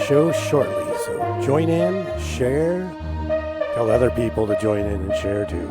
show shortly. So join in, share, tell other people to join in and share too.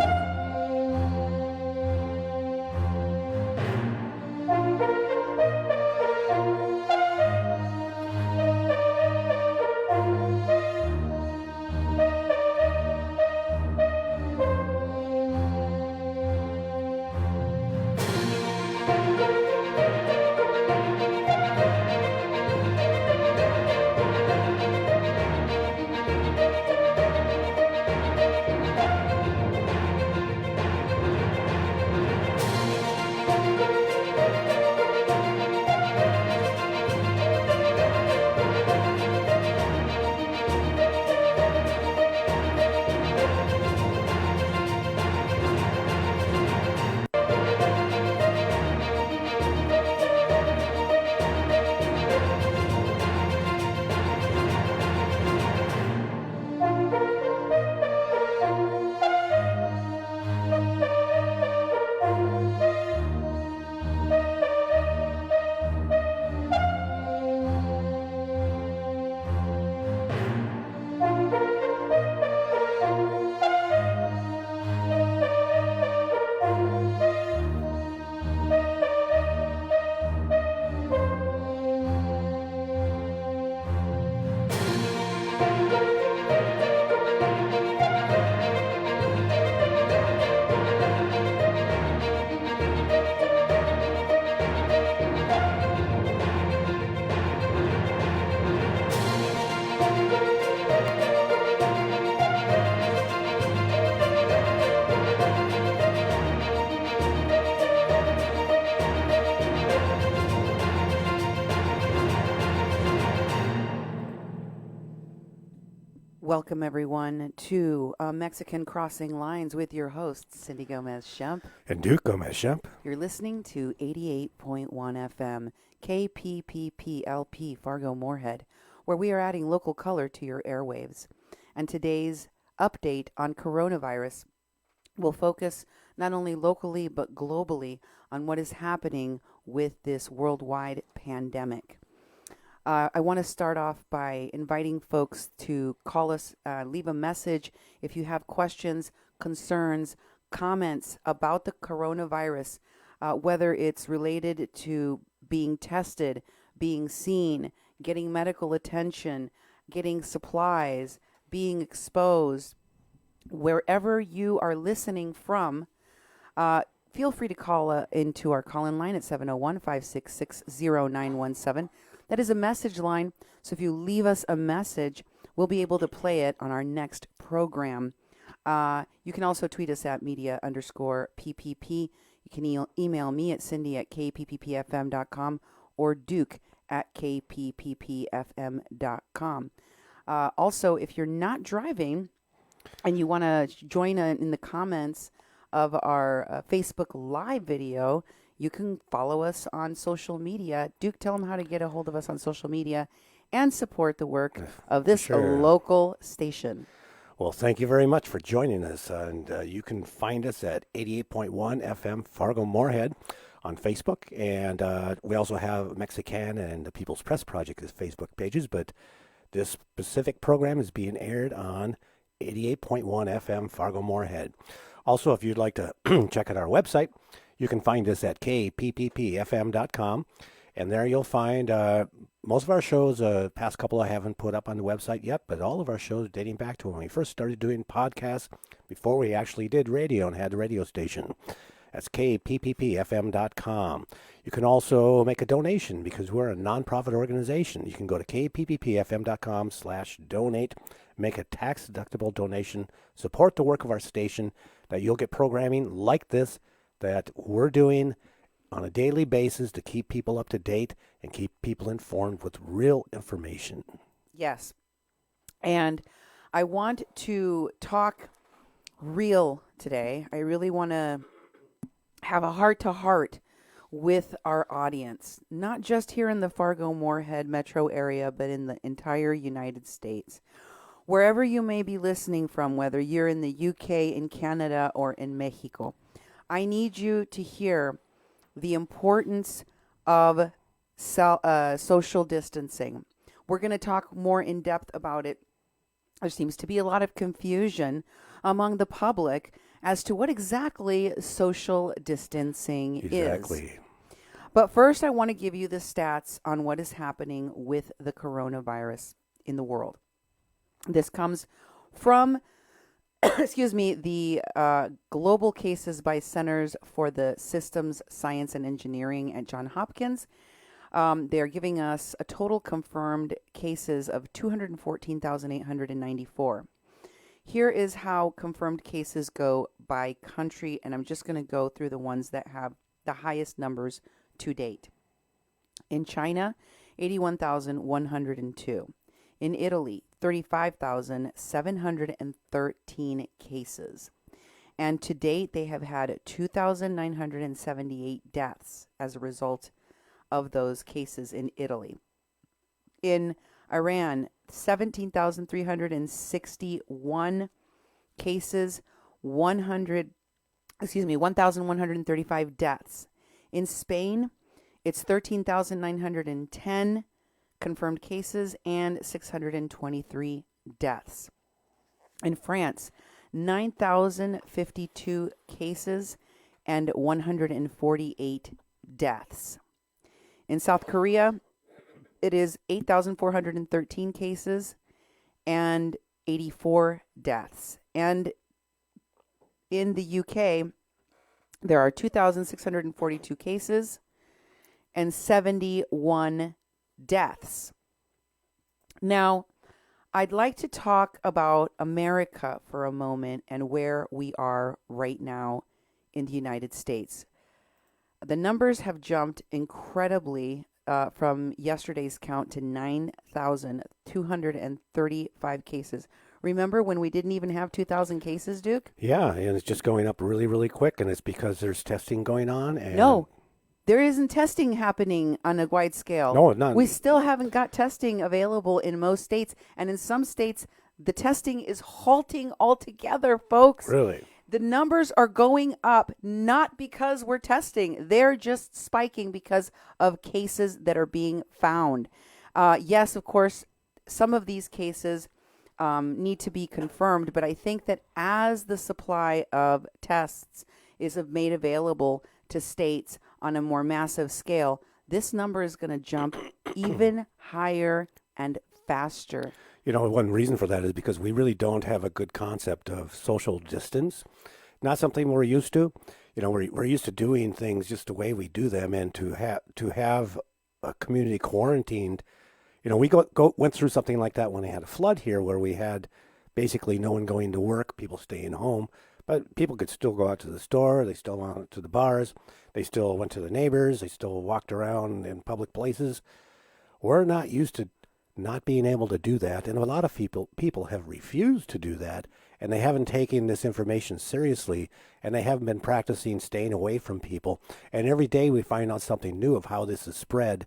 Welcome, everyone, to Mexican Crossing Lines with your hosts, Cindy Gomez-Schempp. And Duke Gomez-Schempp. You're listening to 88.1 FM, KPPPLP, Fargo-Moorhead, where we are adding local color to your airwaves. And today's update on coronavirus will focus not only locally but globally on what is happening with this worldwide pandemic. I want to start off by inviting folks to call us, leave a message if you have questions, concerns, comments about the coronavirus, whether it's related to being tested, being seen, getting medical attention, getting supplies, being exposed. Wherever you are listening from, feel free to call into our call-in line at 701-566-0917. That is a message line, so if you leave us a message, we'll be able to play it on our next program. You can also tweet us at media_PPP. You can email me at cindy@kpppfm.com or duke@kpppfm.com. Also, if you're not driving and you want to join in the comments of our Facebook Live video, you can follow us on social media. Duke, tell them how to get a hold of us on social media and support the work of this local station. Well, thank you very much for joining us. And you can find us at 88.1 FM Fargo-Moorhead on Facebook. And we also have Mexican and the People's Press Project as Facebook pages. But this specific program is being aired on 88.1 FM Fargo-Moorhead. Also, if you'd like to check out our website, you can find us at kpppfm.com, and there you'll find most of our shows. Past couple I haven't put up on the website yet, but all of our shows dating back to when we first started doing podcasts before we actually did radio and had the radio station. That's kpppfm.com. You can also make a donation because we're a nonprofit organization. You can go to kpppfm.com/donate, make a tax-deductible donation, support the work of our station, that you'll get programming like this that we're doing on a daily basis to keep people up to date and keep people informed with real information. Yes. And I want to talk real today. I really want to have a heart-to-heart with our audience, not just here in the Fargo-Moorhead metro area, but in the entire United States. Wherever you may be listening from, whether you're in the UK, in Canada, or in Mexico, I need you to hear the importance of social distancing. We're going to talk more in depth about it. There seems to be a lot of confusion among the public as to what exactly social distancing is. Exactly. But first, I want to give you the stats on what is happening with the coronavirus in the world. This comes from, excuse me, the global cases by Centers for the Systems, Science, and Engineering at Johns Hopkins. They're giving us a total confirmed cases of 214,894. Here is how confirmed cases go by country, and I'm just going to go through the ones that have the highest numbers to date. In China, 81,102. In Italy, 35,713 cases. And to date, they have had 2,978 deaths as a result of those cases in Italy. In Iran, 17,361 cases, 1,135 deaths. In Spain, it's 13,910 confirmed cases and 623 deaths. In France, 9,052 cases and 148 deaths. In South Korea, it is 8,413 cases and 84 deaths. And in the UK, there are 2,642 cases and 71 deaths. Now, I'd like to talk about America for a moment and where we are right now in the United States. The numbers have jumped incredibly from yesterday's count to 9,235 cases. Remember when we didn't even have 2,000 cases, Duke? Yeah, and it's just going up really, really quick, and it's because there's testing going on. And No, there isn't testing happening on a wide scale. No, none. We still haven't got testing available in most states, and in some states, the testing is halting altogether, folks. Really? The numbers are going up not because we're testing. They're just spiking because of cases that are being found. Yes, of course, some of these cases need to be confirmed, but I think that as the supply of tests is made available to states on a more massive scale, this number is going to jump even higher and faster. You know, one reason for that is because we really don't have a good concept of social distance. Not something we're used to. You know, we're used to doing things just the way we do them, and to have a community quarantined. You know, we went through something like that when they had a flood here, where we had basically no one going to work, people staying home, but people could still go out to the store. They still went to the bars. They still went to the neighbors. They still walked around in public places. We're not used to not being able to do that, and a lot of people have refused to do that, and they haven't taken this information seriously, and they haven't been practicing staying away from people. And every day we find out something new of how this is spread,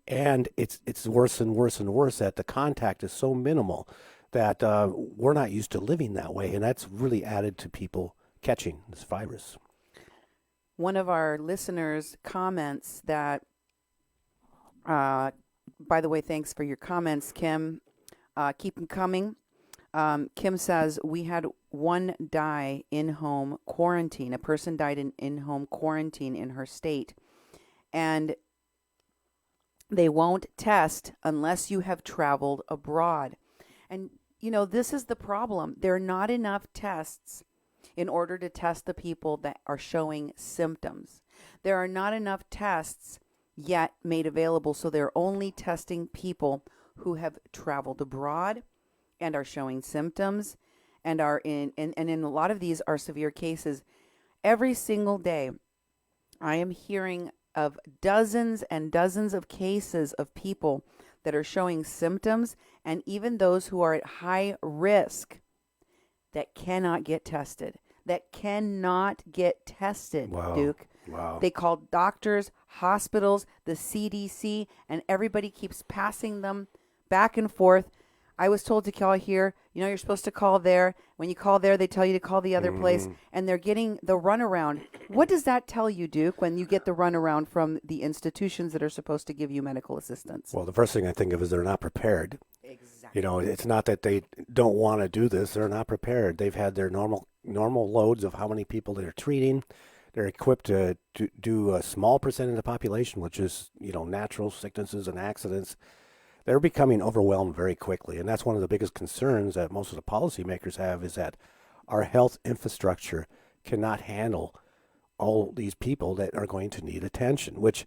and it's worse and worse and worse. That the contact is so minimal that we're not used to living that way, and that's really added to people catching this virus. One of our listeners comments that. By the way, thanks for your comments, Kim. Keep them coming. Kim says, we had one die in-home quarantine. A person died in in-home quarantine in her state. And they won't test unless you have traveled abroad. And, you know, this is the problem. There are not enough tests in order to test the people that are showing symptoms. There are not enough tests yet made available, so they're only testing people who have traveled abroad and are showing symptoms and are in a lot of these are severe cases. Every single day I am hearing of dozens and dozens of cases of people that are showing symptoms, and even those who are at high risk that cannot get tested. Wow. Duke. Wow. They called doctors, hospitals, the CDC, and everybody keeps passing them back and forth. I was told to call here. You're supposed to call there. When you call there, they tell you to call the other place, Mm-hmm. and they're getting the runaround. What does that tell you, Duke, when you get the runaround from the institutions that are supposed to give you medical assistance? Well, the first thing I think of is they're not prepared. Exactly. It's not that they don't want to do this; they're not prepared. They've had their normal loads of how many people they're treating. They're equipped to do a small percent of the population, which is natural sicknesses and accidents. They're becoming overwhelmed very quickly, and that's one of the biggest concerns that most of the policymakers have is that our health infrastructure cannot handle all these people that are going to need attention, which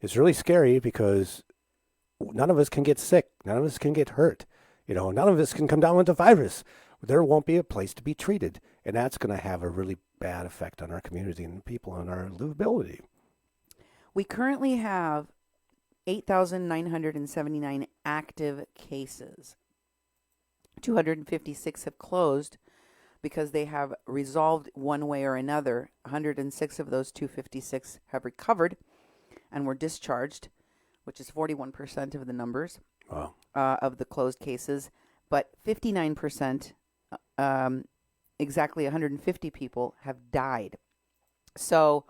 is really scary because none of us can get sick. None of us can get hurt. None of us can come down with the virus. There won't be a place to be treated. And that's going to have a really bad effect on our community and people and our livability. We currently have 8,979 active cases. 256 have closed because they have resolved one way or another. 106 of those 256 have recovered and were discharged, which is 41% of the numbers. Wow. Of the closed cases. But 59%, exactly 150 people, have died. So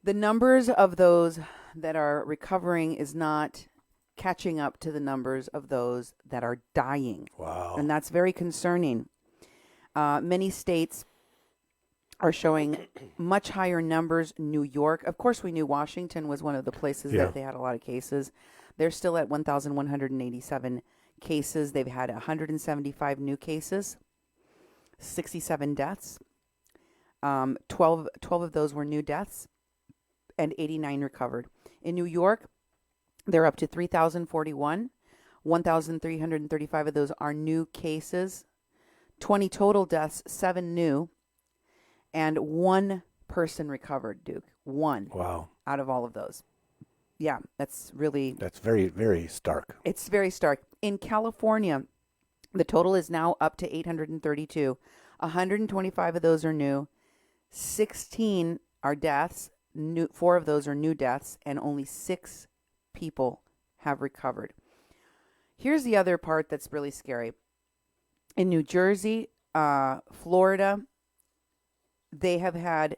the numbers of those that are recovering is not catching up to the numbers of those that are dying. Wow. And that's very concerning. Many states are showing much higher numbers. New York, of course, we knew Washington was one of the places that they had a lot of cases. They're still at 1,187 cases. They've had 175 new cases, 67 deaths. 12 of those were new deaths, and 89 recovered. In New York, they're up to 3,041. 1,335 of those are new cases. 20 total deaths, 7 new, and 1 person recovered, Duke. 1. Wow. Out of all of those. Yeah, that's very, very stark. It's very stark. In California, the total is now up to 832. 125 of those are new. 16 are deaths. 4 of those are new deaths, and only 6 people have recovered. Here's the other part that's really scary. In New Jersey, Florida, they have had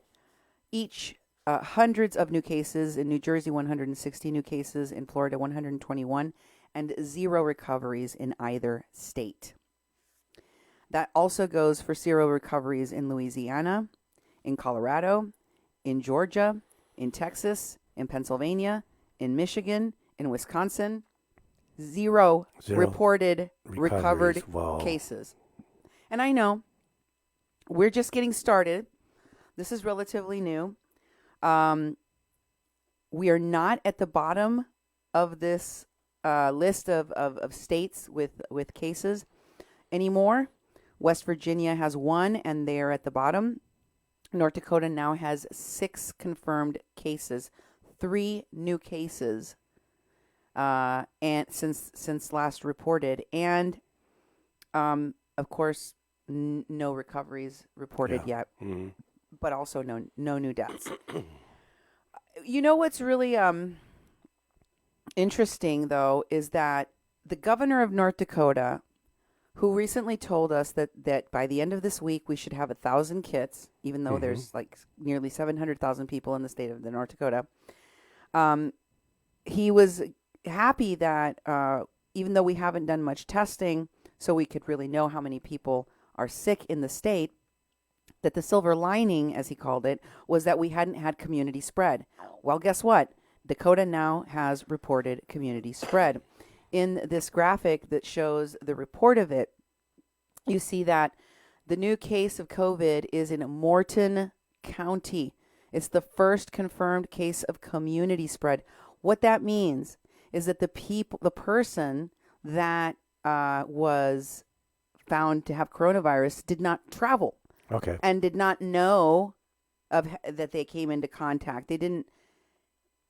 each hundreds of new cases. In New Jersey, 160 new cases. In Florida, 121, and 0 recoveries in either state. That also goes for 0 recoveries in Louisiana, in Colorado, in Georgia, in Texas, in Pennsylvania, in Michigan, in Wisconsin. 0 reported recovered cases. And I know we're just getting started. This is relatively new. We are not at the bottom of this list of states with cases anymore. West Virginia has 1, and they are at the bottom. North Dakota now has 6 confirmed cases, 3 new cases, and since last reported, and of course, no recoveries reported yet, but also no new deaths. What's really interesting, though, is that the governor of North Dakota, who recently told us that by the end of this week we should have 1,000 kits, even though there's like nearly 700,000 people in the state of North Dakota, he was happy that even though we haven't done much testing, so we could really know how many people are sick in the state, that the silver lining, as he called it, was that we hadn't had community spread. Well, guess what? Dakota now has reported community spread. In this graphic that shows the report of it, you see that the new case of COVID is in Morton County. It's the first confirmed case of community spread. What that means is that the person that was found to have coronavirus did not travel. Okay. And did not know that they came into contact. They didn't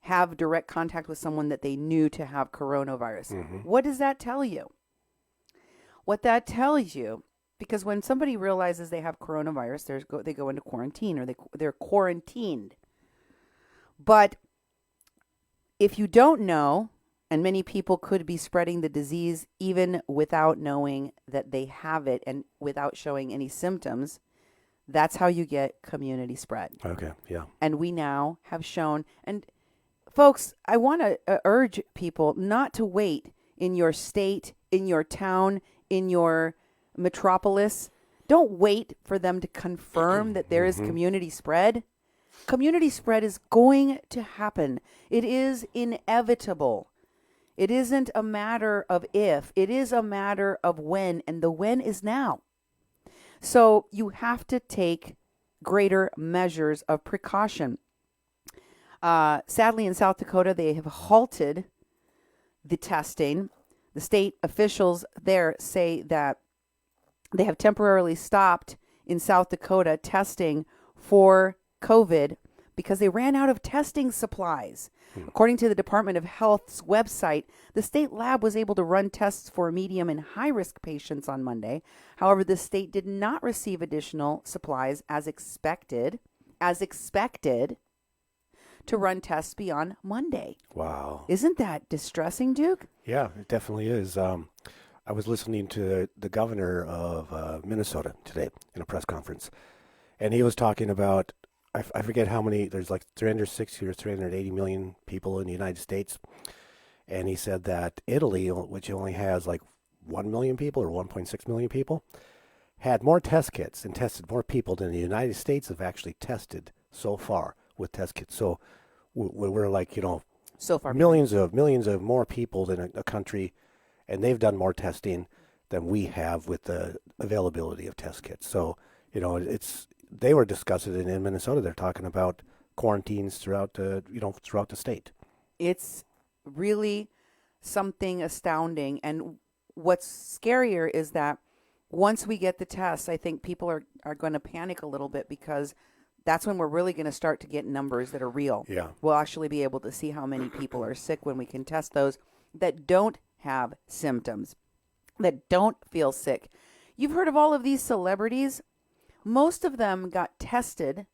have direct contact with someone that they knew to have coronavirus. What does that tell you? What that tells you, because when somebody realizes they have coronavirus, they go into quarantine, or they're quarantined. But if you don't know, And many people could be spreading the disease even without knowing that they have it and without showing any symptoms. That's how you get community spread. Okay, yeah. And we now have shown, and folks, I want to urge people not to wait in your state, in your town, in your metropolis. Don't wait for them to confirm that there is community spread. Community spread is going to happen. It is inevitable. It isn't a matter of if, it is a matter of when, and the when is now. So you have to take greater measures of precaution. Sadly, in South Dakota, they have halted the testing. The state officials there say that they have temporarily stopped in South Dakota testing for COVID because they ran out of testing supplies. According to the Department of Health's website, the state lab was able to run tests for medium and high-risk patients on Monday. However, the state did not receive additional supplies as expected, to run tests beyond Monday. Wow. Isn't that distressing, Duke? Yeah, it definitely is. I was listening to the governor of Minnesota today in a press conference, and he was talking about, I forget how many, there's like 360 or 380 million people in the United States. And he said that Italy, which only has like 1 million people or 1.6 million people, had more test kits and tested more people than the United States have actually tested so far with test kits. So we're like, So far, millions of more people than a country, and they've done more testing than we have with the availability of test kits. So, they were discussing it in Minnesota. They're talking about quarantines throughout the state. It's really something astounding. And what's scarier is that once we get the tests, I think people are going to panic a little bit, because that's when we're really going to start to get numbers that are real. Yeah. We'll actually be able to see how many people are sick when we can test those that don't have symptoms, that don't feel sick. You've heard of all of these celebrities. Most of them got tested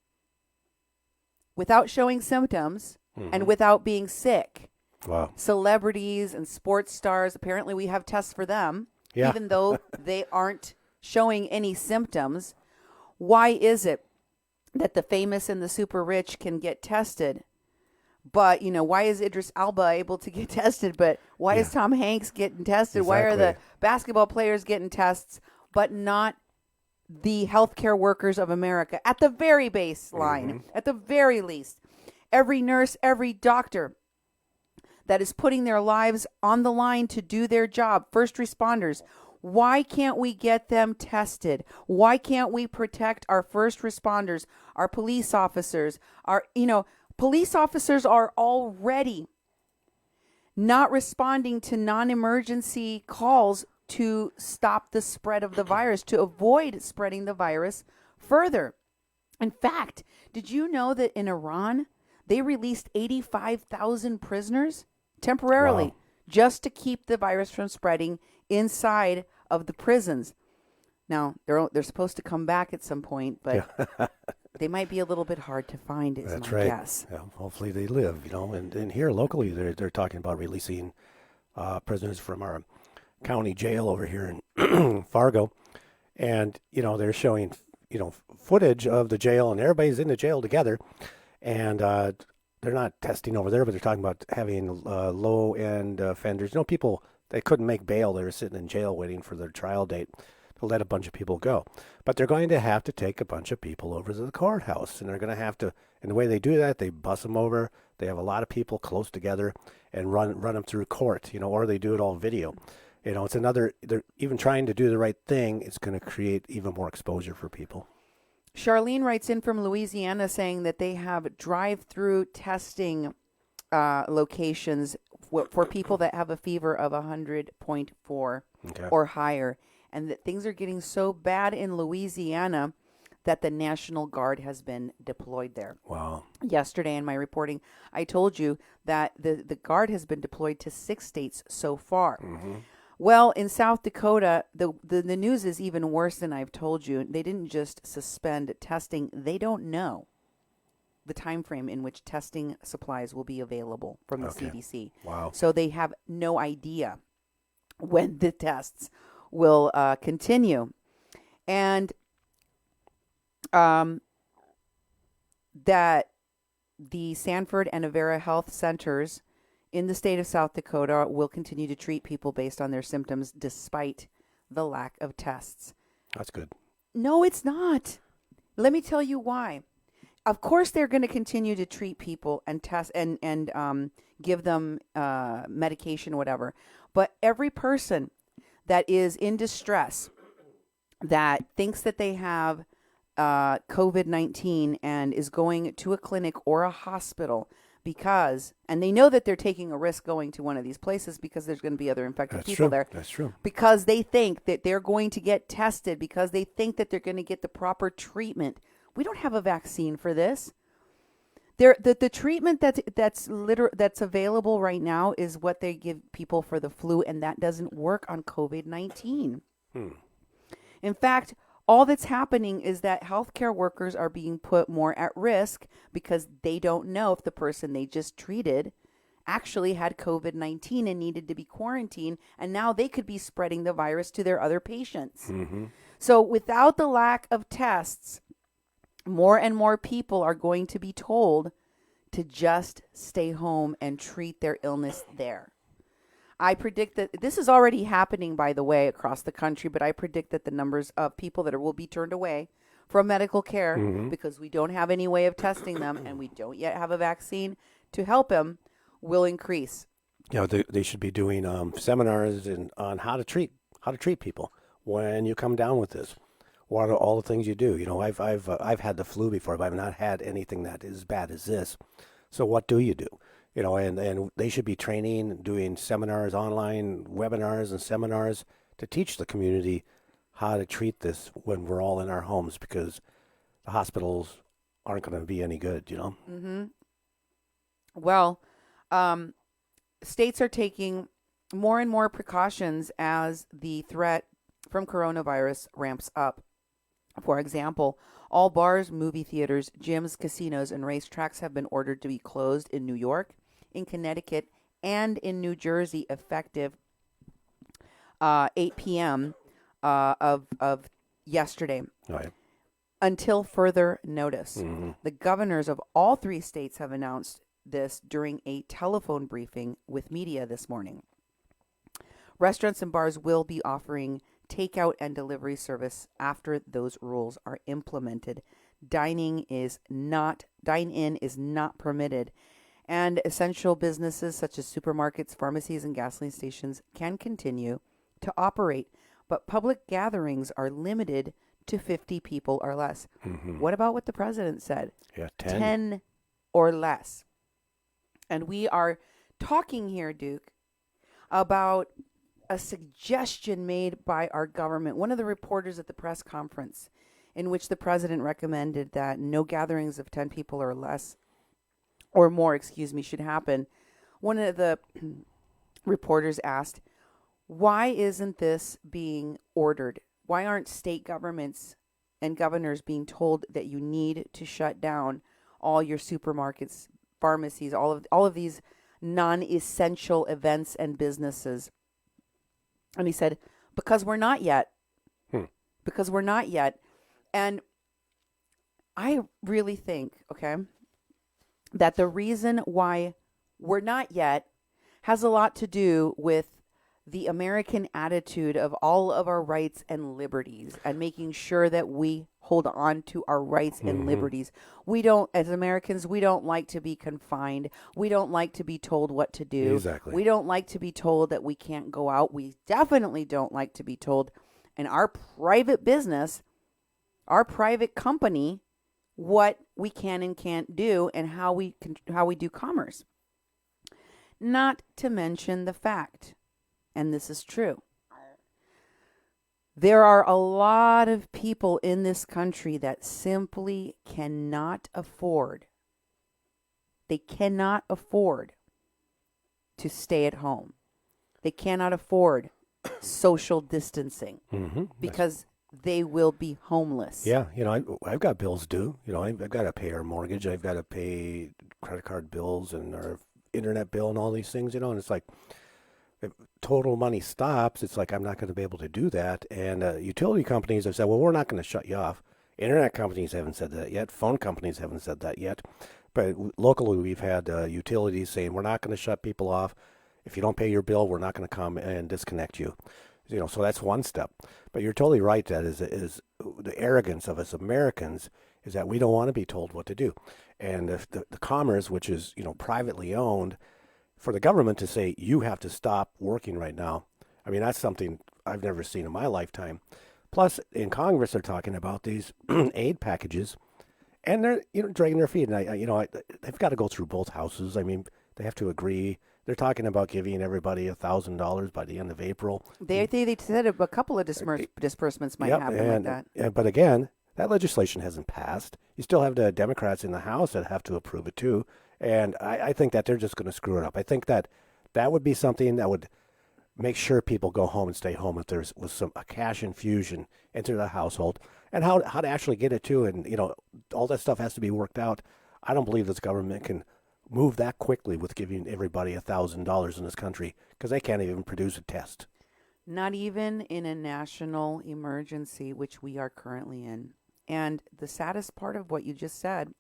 without showing symptoms and without being sick. Wow. Celebrities and sports stars, apparently we have tests for them, Yeah. even though they aren't showing any symptoms. Why is it that the famous and the super rich can get tested? But, why is Idris Elba able to get tested? But why is Tom Hanks getting tested? Exactly. Why are the basketball players getting tests, but not the healthcare workers of America? At the very baseline, at the very least, every nurse, every doctor that is putting their lives on the line to do their job, first responders, why can't we get them tested? Why can't we protect our first responders, our police officers? Police officers are already not responding to non-emergency calls to stop the spread of the virus, to avoid spreading the virus further. In fact, did you know that in Iran, they released 85,000 prisoners temporarily just to keep the virus from spreading inside of the prisons? Now, they're supposed to come back at some point, but they might be a little bit hard to find, is That's my right. guess. Yeah, hopefully they live, and here locally they're talking about releasing prisoners from our county jail over here in Fargo, and they're showing footage of the jail, and everybody's in the jail together, and they're not testing over there, but they're talking about having low-end offenders, people that couldn't make bail. They were sitting in jail waiting for their trial date to let a bunch of people go. But they're going to have to take a bunch of people over to the courthouse, and they're going to have to, and the way they do that, they bus them over. They have a lot of people close together and run them through court, or they do it all video. It's another, they're even trying to do the right thing. It's going to create even more exposure for people. Charlene writes in from Louisiana saying that they have drive-through testing locations for people that have a fever of 100.4 or higher, and that things are getting so bad in Louisiana that the National Guard has been deployed there. Wow. Yesterday in my reporting, I told you that the Guard has been deployed to 6 states so far. Well, in South Dakota, the news is even worse than I've told you. They didn't just suspend testing. They don't know the time frame in which testing supplies will be available from the Okay. CDC. Wow. So they have no idea when the tests will continue. And that the Sanford and Avera Health Centers in the state of South Dakota will continue to treat people based on their symptoms despite the lack of tests. That's good. No, it's not. Let me tell you why. Of course, they're going to continue to treat people and test and give them medication, whatever. But every person that is in distress, that thinks that they have COVID-19 and is going to a clinic or a hospital and they know that they're taking a risk going to one of these places because there's going to be other infected people there. That's true. Because they think that they're going to get tested, because they think that they're going to get the proper treatment. We don't have a vaccine for this. The treatment that's available right now is what they give people for the flu, and that doesn't work on COVID-19. In fact, all that's happening is that healthcare workers are being put more at risk because they don't know if the person they just treated actually had COVID-19 and needed to be quarantined, and now they could be spreading the virus to their other patients. So without the lack of tests, more and more people are going to be told to just stay home and treat their illness there. I predict that this is already happening, by the way, across the country, but I predict that the numbers of people that will be turned away from medical care because we don't have any way of testing them and we don't yet have a vaccine to help them will increase. You know, they should be doing seminars on how to treat people when you come down with this. What are all the things you do? You know, I've had the flu before, but I've not had anything that is as bad as this. So what do you do? You know, and they should be training, doing seminars, online webinars and seminars to teach the community how to treat this when we're all in our homes, because the hospitals aren't going to be any good, you know? Well, states are taking more and more precautions as the threat from coronavirus ramps up. For example, all bars, movie theaters, gyms, casinos, and racetracks have been ordered to be closed in New York, in Connecticut, and in New Jersey effective 8 p.m. Of yesterday. Right. Until further notice. The governors of all three states have announced this during a telephone briefing with media this morning. Restaurants and bars will be offering takeout and delivery service after those rules are implemented. Dine-in is not permitted, and essential businesses such as supermarkets, pharmacies, and gasoline stations can continue to operate, but public gatherings are limited to 50 people or less. What about what the president said? Yeah, 10 or less. And we are talking here, Duke, about a suggestion made by our government. One of the reporters at the press conference in which the president recommended that no gatherings of 10 people or less, or more, should happen. One of the reporters asked, why isn't this being ordered? Why aren't state governments and governors being told that you need to shut down all your supermarkets, pharmacies, all of these non-essential events and businesses? And he said, because we're not yet. Because we're not yet. And I really think, that the reason why we're not yet has a lot to do with the American attitude of all of our rights and liberties and making sure that we hold on to our rights and liberties. We don't, as Americans, we don't like to be confined. We don't like to be told what to do. Exactly. We don't like to be told that we can't go out. We definitely don't like to be told in our private business, our private company, what we can and can't do and how we do commerce. Not to mention the fact, and this is true, there are a lot of people in this country that simply cannot afford. They cannot afford to stay at home. They cannot afford social distancing because they will be homeless. Yeah, I've got bills due. I've got to pay our mortgage. I've got to pay credit card bills and our internet bill and all these things. And it's like if total money stops, it's like I'm not going to be able to do that. And utility companies have said, well, we're not going to shut you off. Internet companies haven't said that yet. Phone companies haven't said that yet. But locally, we've had utilities saying we're not going to shut people off. If you don't pay your bill, we're not going to come and disconnect you. So that's one step. But you're totally right. That is the arrogance of us Americans is that we don't want to be told what to do, and if the commerce, which is privately owned, for the government to say you have to stop working right now. I mean, that's something I've never seen in my lifetime. Plus, in Congress, they're talking about these aid packages, and they're dragging their feet. And they've got to go through both houses. I mean, they have to agree. They're talking about giving everybody $1,000 by the end of April. They said a couple of disbursements might happen like that. But again, that legislation hasn't passed. You still have the Democrats in the House that have to approve it too. And I think that they're just going to screw it up. I think that would be something that would make sure people go home and stay home if there was a cash infusion into the household, and how to actually get it to, and all that stuff has to be worked out. I don't believe this government can move that quickly with giving everybody $1,000 in this country because they can't even produce a test. Not even in a national emergency, which we are currently in. And the saddest part of what you just said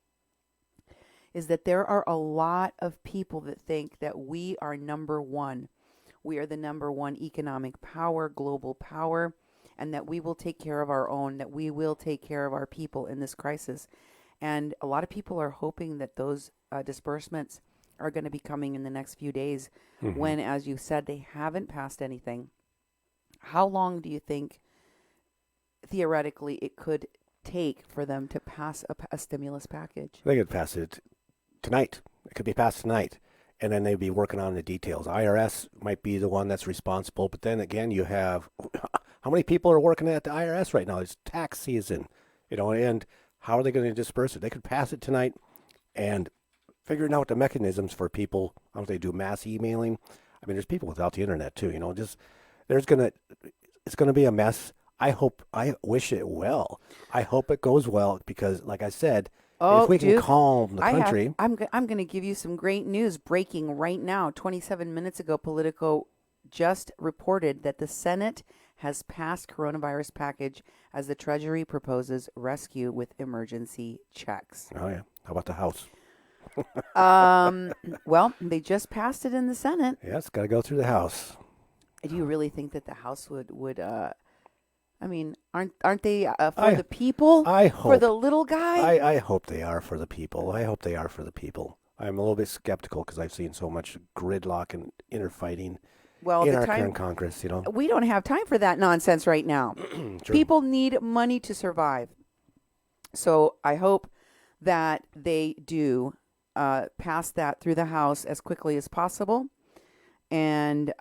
is that there are a lot of people that think that we are number one. We are the number one economic power, global power, and that we will take care of our own, that we will take care of our people in this crisis. And a lot of people are hoping that those disbursements are going to be coming in the next few days when, as you said, they haven't passed anything. How long do you think, theoretically, it could take for them to pass a stimulus package? They could pass it tonight. It could be passed tonight. And then they'd be working on the details. IRS might be the one that's responsible. But then again, you have how many people are working at the IRS right now? It's tax season, and how are they going to disperse it? They could pass it tonight and figuring out the mechanisms for people. How do they do mass emailing? I mean, there's people without the internet too, it's going to be a mess. I wish it well. I hope it goes well because, like I said, if we can calm the country. I'm going to give you some great news breaking right now. 27 minutes ago, Politico just reported that the Senate has passed coronavirus package as the Treasury proposes rescue with emergency checks. Oh, yeah. How about the House? Well, they just passed it in the Senate. Yeah, it's got to go through the House. Do you really think that the House would I mean, aren't they for the people? I hope. For the little guy? I hope they are for the people. I hope they are for the people. I'm a little bit skeptical because I've seen so much gridlock and interfighting in our current Congress, We don't have time for that nonsense right now. People need money to survive. So I hope that they do pass that through the House as quickly as possible. And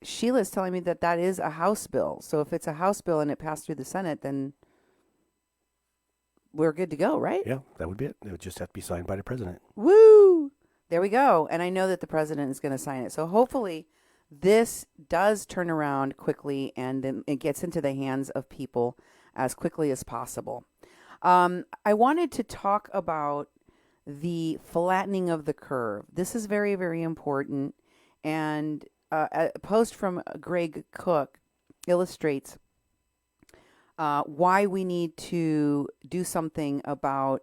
Sheila's telling me that is a House bill. So if it's a House bill and it passed through the Senate, then we're good to go, right? Yeah, that would be it. It would just have to be signed by the president. Woo! There we go. And I know that the president is going to sign it. So hopefully this does turn around quickly and then it gets into the hands of people as quickly as possible. I wanted to talk about the flattening of the curve. This is very, very important. And a post from Greg Cook illustrates why we need to do something about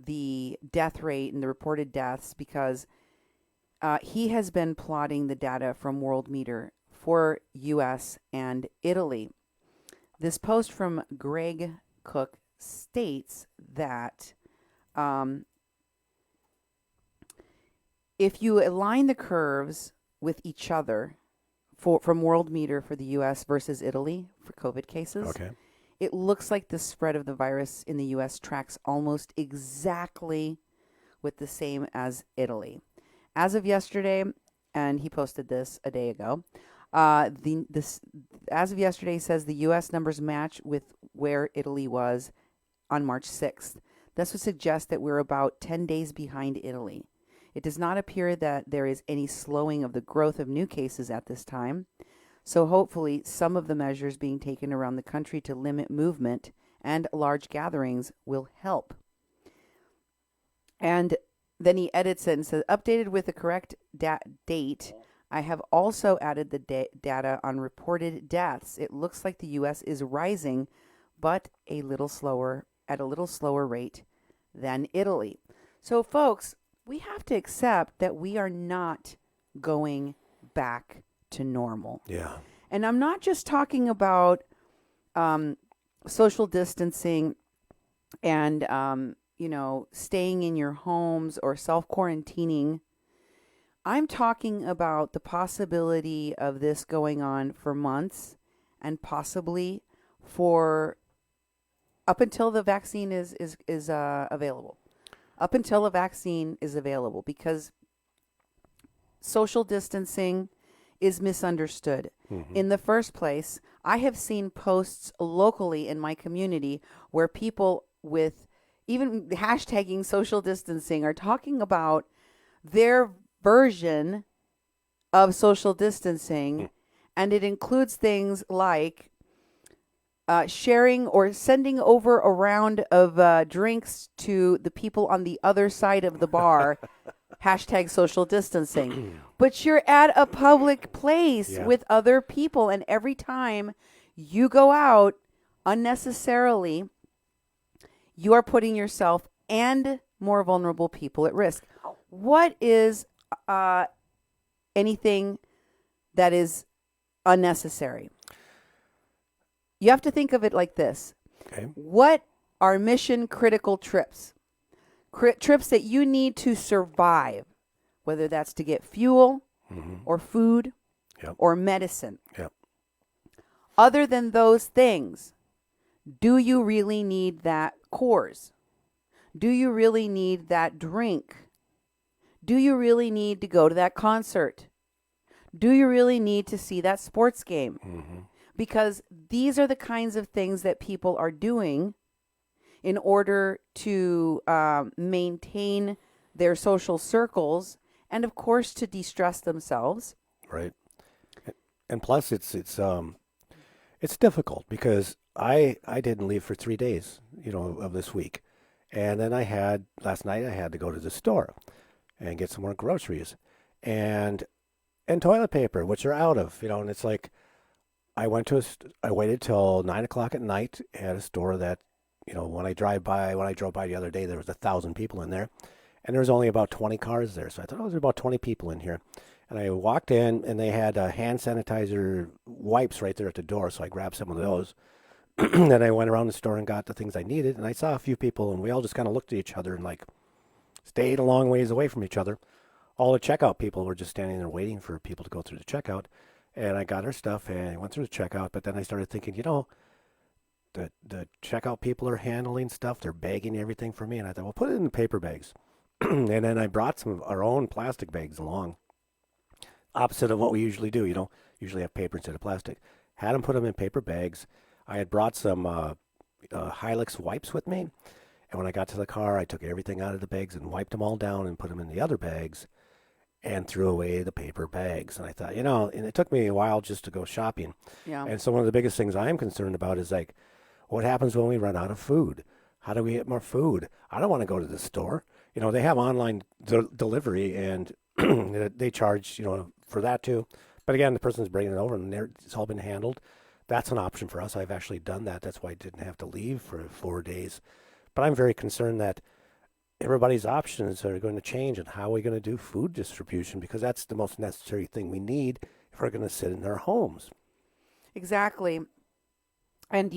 the death rate and the reported deaths, because he has been plotting the data from World Meter for U.S. and Italy. This post from Greg Cook states that if you align the curves with each other from World Meter for the U.S. versus Italy for COVID cases, okay, it looks like the spread of the virus in the U.S. tracks almost exactly with the same as Italy. As of yesterday, and he posted this a day ago, as of yesterday says the U.S. numbers match with where Italy was on March 6th. This would suggest that we're about 10 days behind Italy. It does not appear that there is any slowing of the growth of new cases at this time. So hopefully some of the measures being taken around the country to limit movement and large gatherings will help. And then he edits it and says, updated with the correct date. I have also added the data on reported deaths. It looks like the U.S. is rising, but a little slower, at a little slower rate than Italy. So, folks, we have to accept that we are not going back to normal. Yeah. And I'm not just talking about social distancing and, staying in your homes or self-quarantining. I'm talking about the possibility of this going on for months and possibly for up until the vaccine is available. Up until a vaccine is available, because social distancing is misunderstood. Mm-hmm. In the first place, I have seen posts locally in my community where people with even hashtagging social distancing are talking about their version of social distancing, and it includes things like sharing or sending over a round of drinks to the people on the other side of the bar, hashtag social distancing. But you're at a public place with other people, and every time you go out unnecessarily, you are putting yourself and more vulnerable people at risk. What is anything that is unnecessary? You have to think of it like this. Okay. What are mission critical trips? Trips that you need to survive, whether that's to get fuel or food or medicine. Yep. Other than those things, do you really need that course? Do you really need that drink? Do you really need to go to that concert? Do you really need to see that sports game? Because these are the kinds of things that people are doing in order to maintain their social circles and, of course, to de-stress themselves. Right. And plus, it's difficult because I didn't leave for 3 days, of this week, and then last night I had to go to the store and get some more groceries and toilet paper, which are out of, and it's like I waited till 9 o'clock at night at a store that, when I drove by the other day, there was 1,000 people in there, and there was only about 20 cars there. So I thought, there's about 20 people in here. And I walked in, and they had hand sanitizer wipes right there at the door, so I grabbed some of those. Then I went around the store and got the things I needed, and I saw a few people, and we all just kind of looked at each other and, stayed a long ways away from each other. All the checkout people were just standing there waiting for people to go through the checkout. And I got her stuff, and I went through the checkout, but then I started thinking, the checkout people are handling stuff. They're bagging everything for me. And I thought, well, put it in the paper bags. And then I brought some of our own plastic bags along. Opposite of what we usually do, usually have paper instead of plastic. Had them put them in paper bags. I had brought some Hilux wipes with me. And when I got to the car, I took everything out of the bags and wiped them all down and put them in the other bags and threw away the paper bags. And I thought, and it took me a while just to go shopping. Yeah. And so one of the biggest things I'm concerned about is what happens when we run out of food? How do we get more food? I don't want to go to the store. They have online delivery, and they charge, for that too. But again, the person's bringing it over, and it's all been handled. That's an option for us. I've actually done that. That's why I didn't have to leave for 4 days. But I'm very concerned that everybody's options are going to change, and how are we going to do food distribution, because that's the most necessary thing we need if we're going to sit in our homes. Exactly. And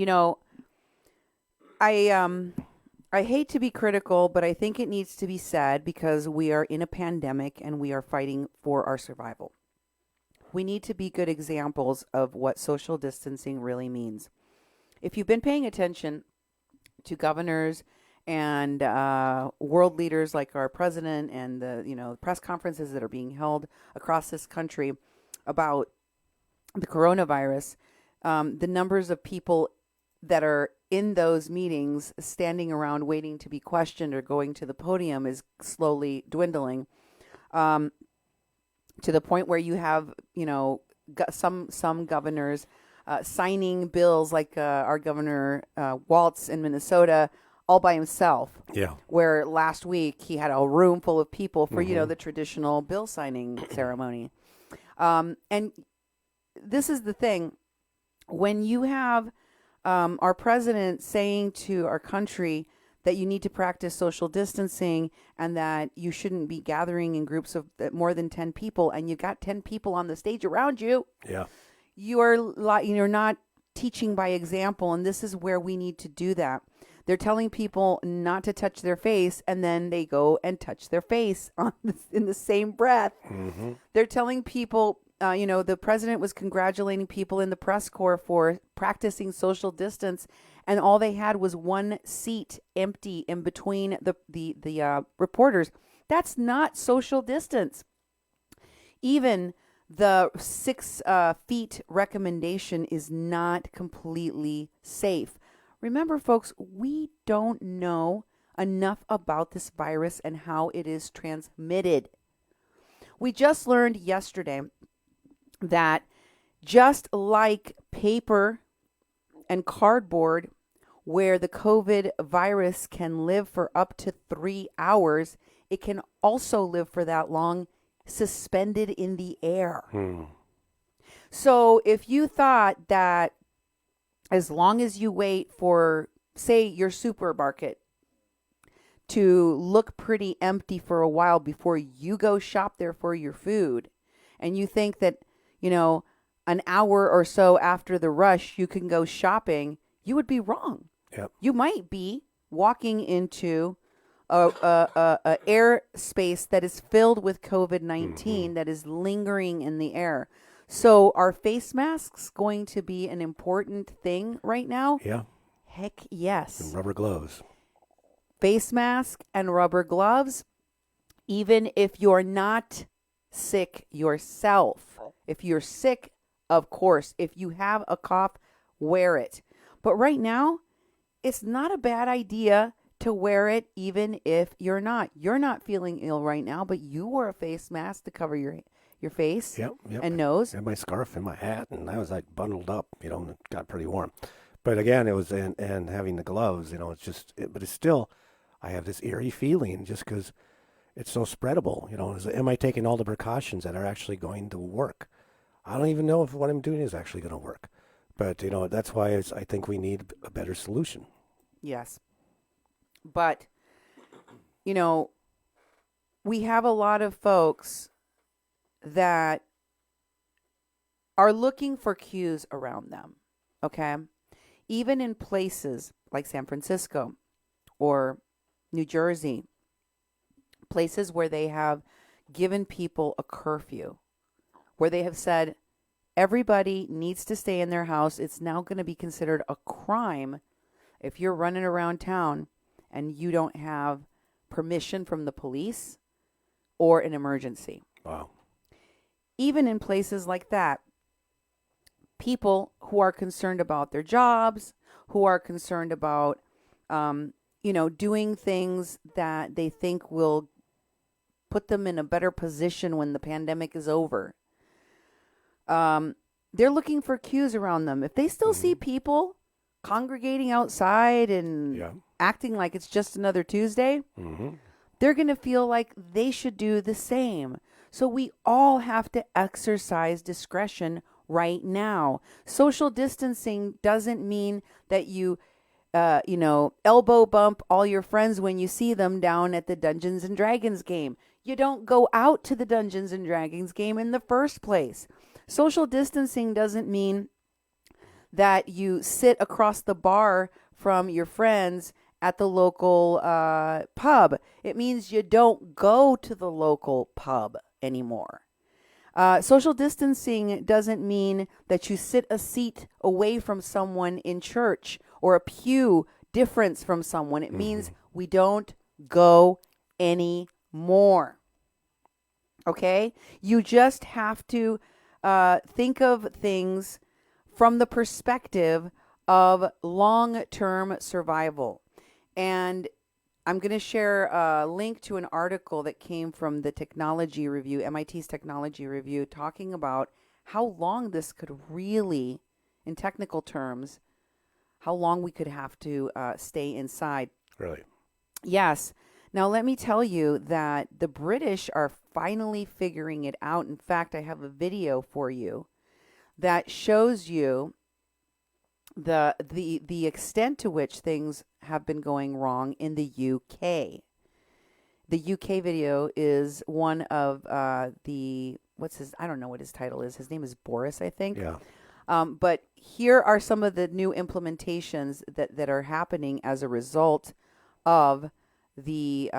I hate to be critical, but I think it needs to be said, because we are in a pandemic and we are fighting for our survival. We need to be good examples of what social distancing really means. If you've been paying attention to governors and world leaders like our president, and the press conferences that are being held across this country about the coronavirus, the numbers of people that are in those meetings standing around waiting to be questioned or going to the podium is slowly dwindling, to the point where you have some governors signing bills like our governor Waltz in Minnesota all by himself. Yeah. Where last week he had a room full of people for Mm-hmm. the traditional bill signing ceremony. And this is the thing: when you have our president saying to our country that you need to practice social distancing and that you shouldn't be gathering in groups of more than 10 people, and you got 10 people on the stage around you, Yeah. you're not teaching by example, and this is where we need to do that. They're telling people not to touch their face, and then they go and touch their face in the same breath. Mm-hmm. They're telling people, the president was congratulating people in the press corps for practicing social distance, and all they had was one seat empty in between the reporters. That's not social distance. Even the 6 feet recommendation is not completely safe. Remember, folks, we don't know enough about this virus and how it is transmitted. We just learned yesterday that just like paper and cardboard, where the COVID virus can live for up to 3 hours, it can also live for that long suspended in the air. So if you thought that as long as you wait for, say, your supermarket to look pretty empty for a while before you go shop there for your food, and you think that, an hour or so after the rush you can go shopping, you would be wrong. Yep. You might be walking into a air space that is filled with COVID-19 that is lingering in the air. So are face masks going to be an important thing right now? Yeah. Heck yes. And rubber gloves. Face mask and rubber gloves, even if you're not sick yourself. If you're sick, of course. If you have a cough, wear it. But right now, it's not a bad idea to wear it even if you're not. You're not feeling ill right now, but you wore a face mask to cover your face Yep. and nose. And my scarf and my hat, and I was like bundled up, and it got pretty warm. But again, it was, and having the gloves, it's just, but it's still, I have this eerie feeling just because it's so spreadable. Am I taking all the precautions that are actually going to work? I don't even know if what I'm doing is actually going to work. But, that's why I think we need a better solution. Yes. But, we have a lot of folks that are looking for cues around them. Okay? Even in places like San Francisco or New Jersey, places where they have given people a curfew, where they have said everybody needs to stay in their house. It's now going to be considered a crime if you're running around town and you don't have permission from the police or an emergency. Wow. Even in places like that, people who are concerned about their jobs, who are concerned about, doing things that they think will put them in a better position when the pandemic is over. They're looking for cues around them. If they still see people congregating outside and acting like it's just another Tuesday, they're going to feel like they should do the same. So we all have to exercise discretion right now. Social distancing doesn't mean that you, elbow bump all your friends when you see them down at the Dungeons and Dragons game. You don't go out to the Dungeons and Dragons game in the first place. Social distancing doesn't mean that you sit across the bar from your friends at the local pub. It means you don't go to the local pub anymore. Social distancing doesn't mean that you sit a seat away from someone in church or a pew difference from someone. It means we don't go anymore. Okay? You just have to think of things from the perspective of long-term survival. And I'm going to share a link to an article that came from the technology review, MIT's technology review, talking about how long this could really, in technical terms, how long we could have to stay inside. Really? Yes. Now, let me tell you that the British are finally figuring it out. In fact, I have a video for you that shows you the extent to which things have been going wrong in the UK. The UK video is one of I don't know what his title is. His name is Boris, I think. Yeah. But here are some of the new implementations that are happening as a result of the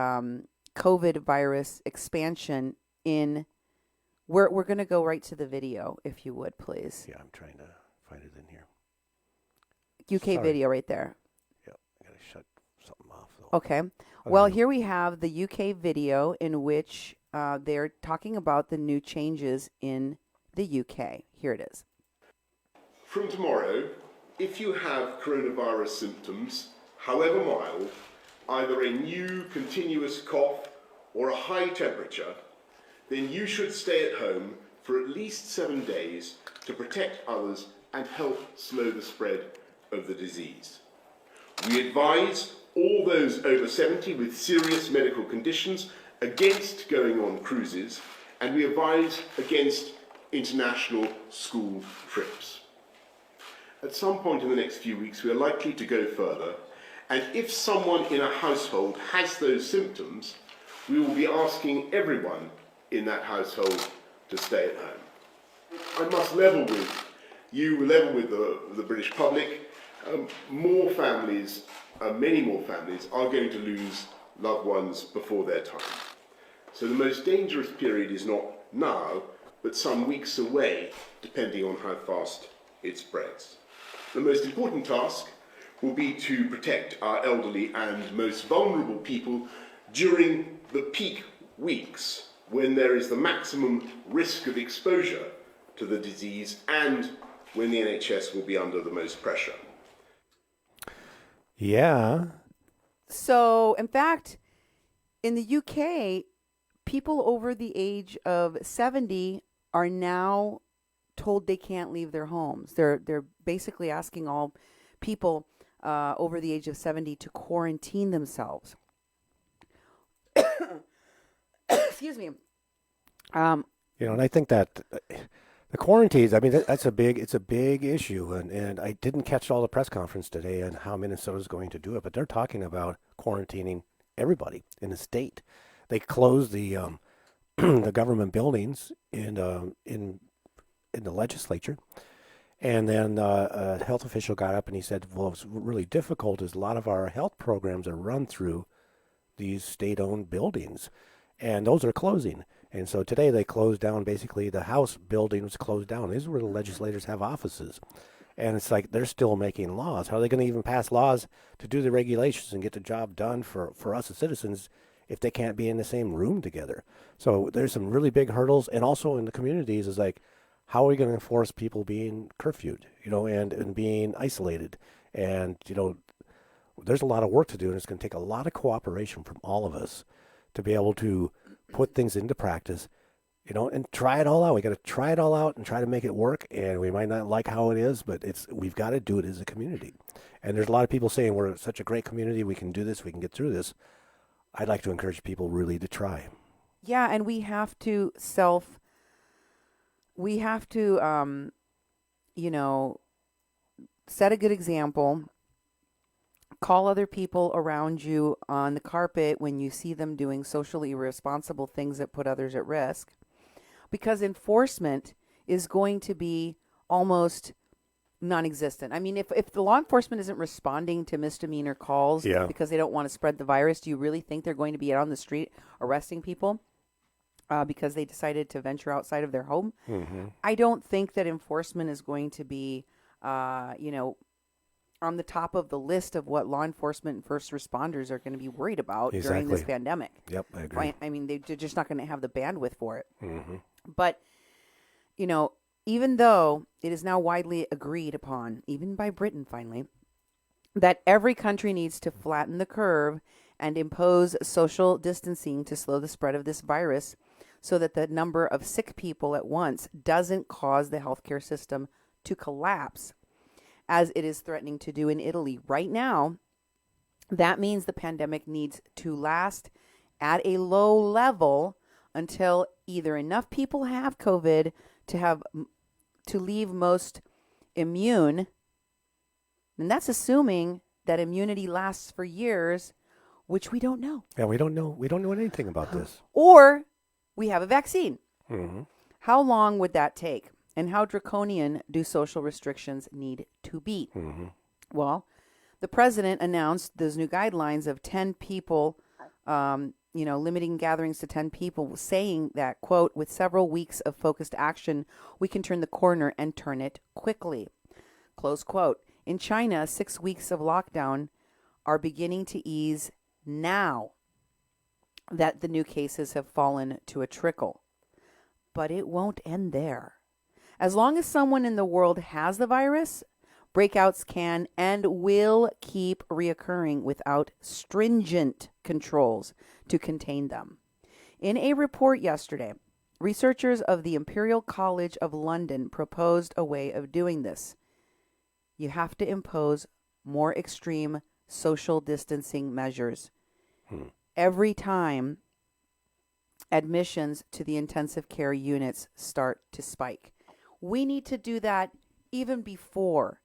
COVID virus expansion in. We're going to go right to the video, if you would, please. Yeah, I'm trying to find it in here. UK video right there. Yeah, I gotta shut something off though. Okay. Well, here we have the UK video in which they're talking about the new changes in the UK. Here it is. From tomorrow, if you have coronavirus symptoms, however mild, either a new continuous cough or a high temperature, then you should stay at home for at least 7 days to protect others and help slow the spread of the disease. We advise all those over 70 with serious medical conditions against going on cruises, and we advise against international school trips. At some point in the next few weeks, we are likely to go further, and if someone in a household has those symptoms, we will be asking everyone in that household to stay at home. I must level with you, level with the British public. More families, many more families, are going to lose loved ones before their time. So the most dangerous period is not now, but some weeks away, depending on how fast it spreads. The most important task will be to protect our elderly and most vulnerable people during the peak weeks when there is the maximum risk of exposure to the disease and when the NHS will be under the most pressure. Yeah. So, in fact, in the UK, people over the age of 70 are now told they can't leave their homes. They're basically asking all people over the age of 70 to quarantine themselves. Excuse me. And I think that the quarantines, I mean, it's a big issue. And I didn't catch all the press conference today on how Minnesota's going to do it, but they're talking about quarantining everybody in the state. They closed the the government buildings in the legislature. And then a health official got up and he said, well, what's really difficult is a lot of our health programs are run through these state-owned buildings, and those are closing. And so today they closed down, basically the House building was closed down. These are where the legislators have offices. And it's like they're still making laws. How are they going to even pass laws to do the regulations and get the job done for us as citizens if they can't be in the same room together? So there's some really big hurdles. And also in the communities is like, how are we going to enforce people being curfewed, and being isolated? And, there's a lot of work to do, and it's going to take a lot of cooperation from all of us to be able to put things into practice, and try it all out. We got to try it all out and try to make it work. And we might not like how it is, but we've got to do it as a community. And there's a lot of people saying we're such a great community. We can do this. We can get through this. I'd like to encourage people really to try. Yeah, and we have to set a good example. Call other people around you on the carpet when you see them doing socially irresponsible things that put others at risk. Because enforcement is going to be almost non-existent. I mean, if the law enforcement isn't responding to misdemeanor calls because they don't want to spread the virus, do you really think they're going to be out on the street arresting people because they decided to venture outside of their home? Mm-hmm. I don't think that enforcement is going to be, on the top of the list of what law enforcement and first responders are going to be worried about during this pandemic. Yep, I agree. Right? I mean, they're just not going to have the bandwidth for it. Mm-hmm. But, even though it is now widely agreed upon, even by Britain finally, that every country needs to flatten the curve and impose social distancing to slow the spread of this virus, so that the number of sick people at once doesn't cause the healthcare system to collapse, as it is threatening to do in Italy right now. That means the pandemic needs to last at a low level until either enough people have COVID to leave most immune, and that's assuming that immunity lasts for years, which we don't know. Yeah, we don't know. We don't know anything about this. Or we have a vaccine. Mm-hmm. How long would that take? And how draconian do social restrictions need to be? Mm-hmm. Well, the president announced those new guidelines of 10 people, limiting gatherings to 10 people, saying that, quote, with several weeks of focused action, we can turn the corner and turn it quickly, close quote. In China, 6 weeks of lockdown are beginning to ease now that the new cases have fallen to a trickle. But it won't end there. As long as someone in the world has the virus, breakouts can and will keep reoccurring without stringent controls to contain them. In a report yesterday, researchers of the Imperial College of London proposed a way of doing this. You have to impose more extreme social distancing measures every time admissions to the intensive care units start to spike. We need to do that even before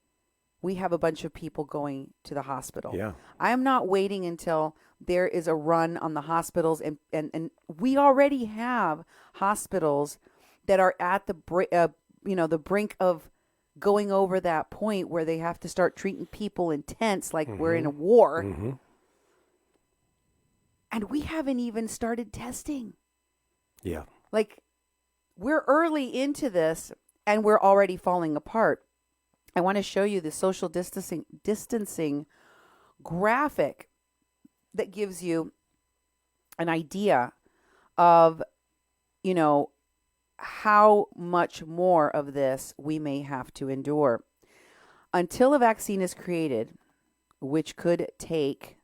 we have a bunch of people going to the hospital. Yeah. I am not waiting until there is a run on the hospitals, and we already have hospitals that are at the the brink of going over that point where they have to start treating people in tents like we're in a war. Mm-hmm. And we haven't even started testing. Yeah. Like, we're early into this and we're already falling apart. I want to show you the social distancing graphic that gives you an idea of, how much more of this we may have to endure. Until a vaccine is created, which could take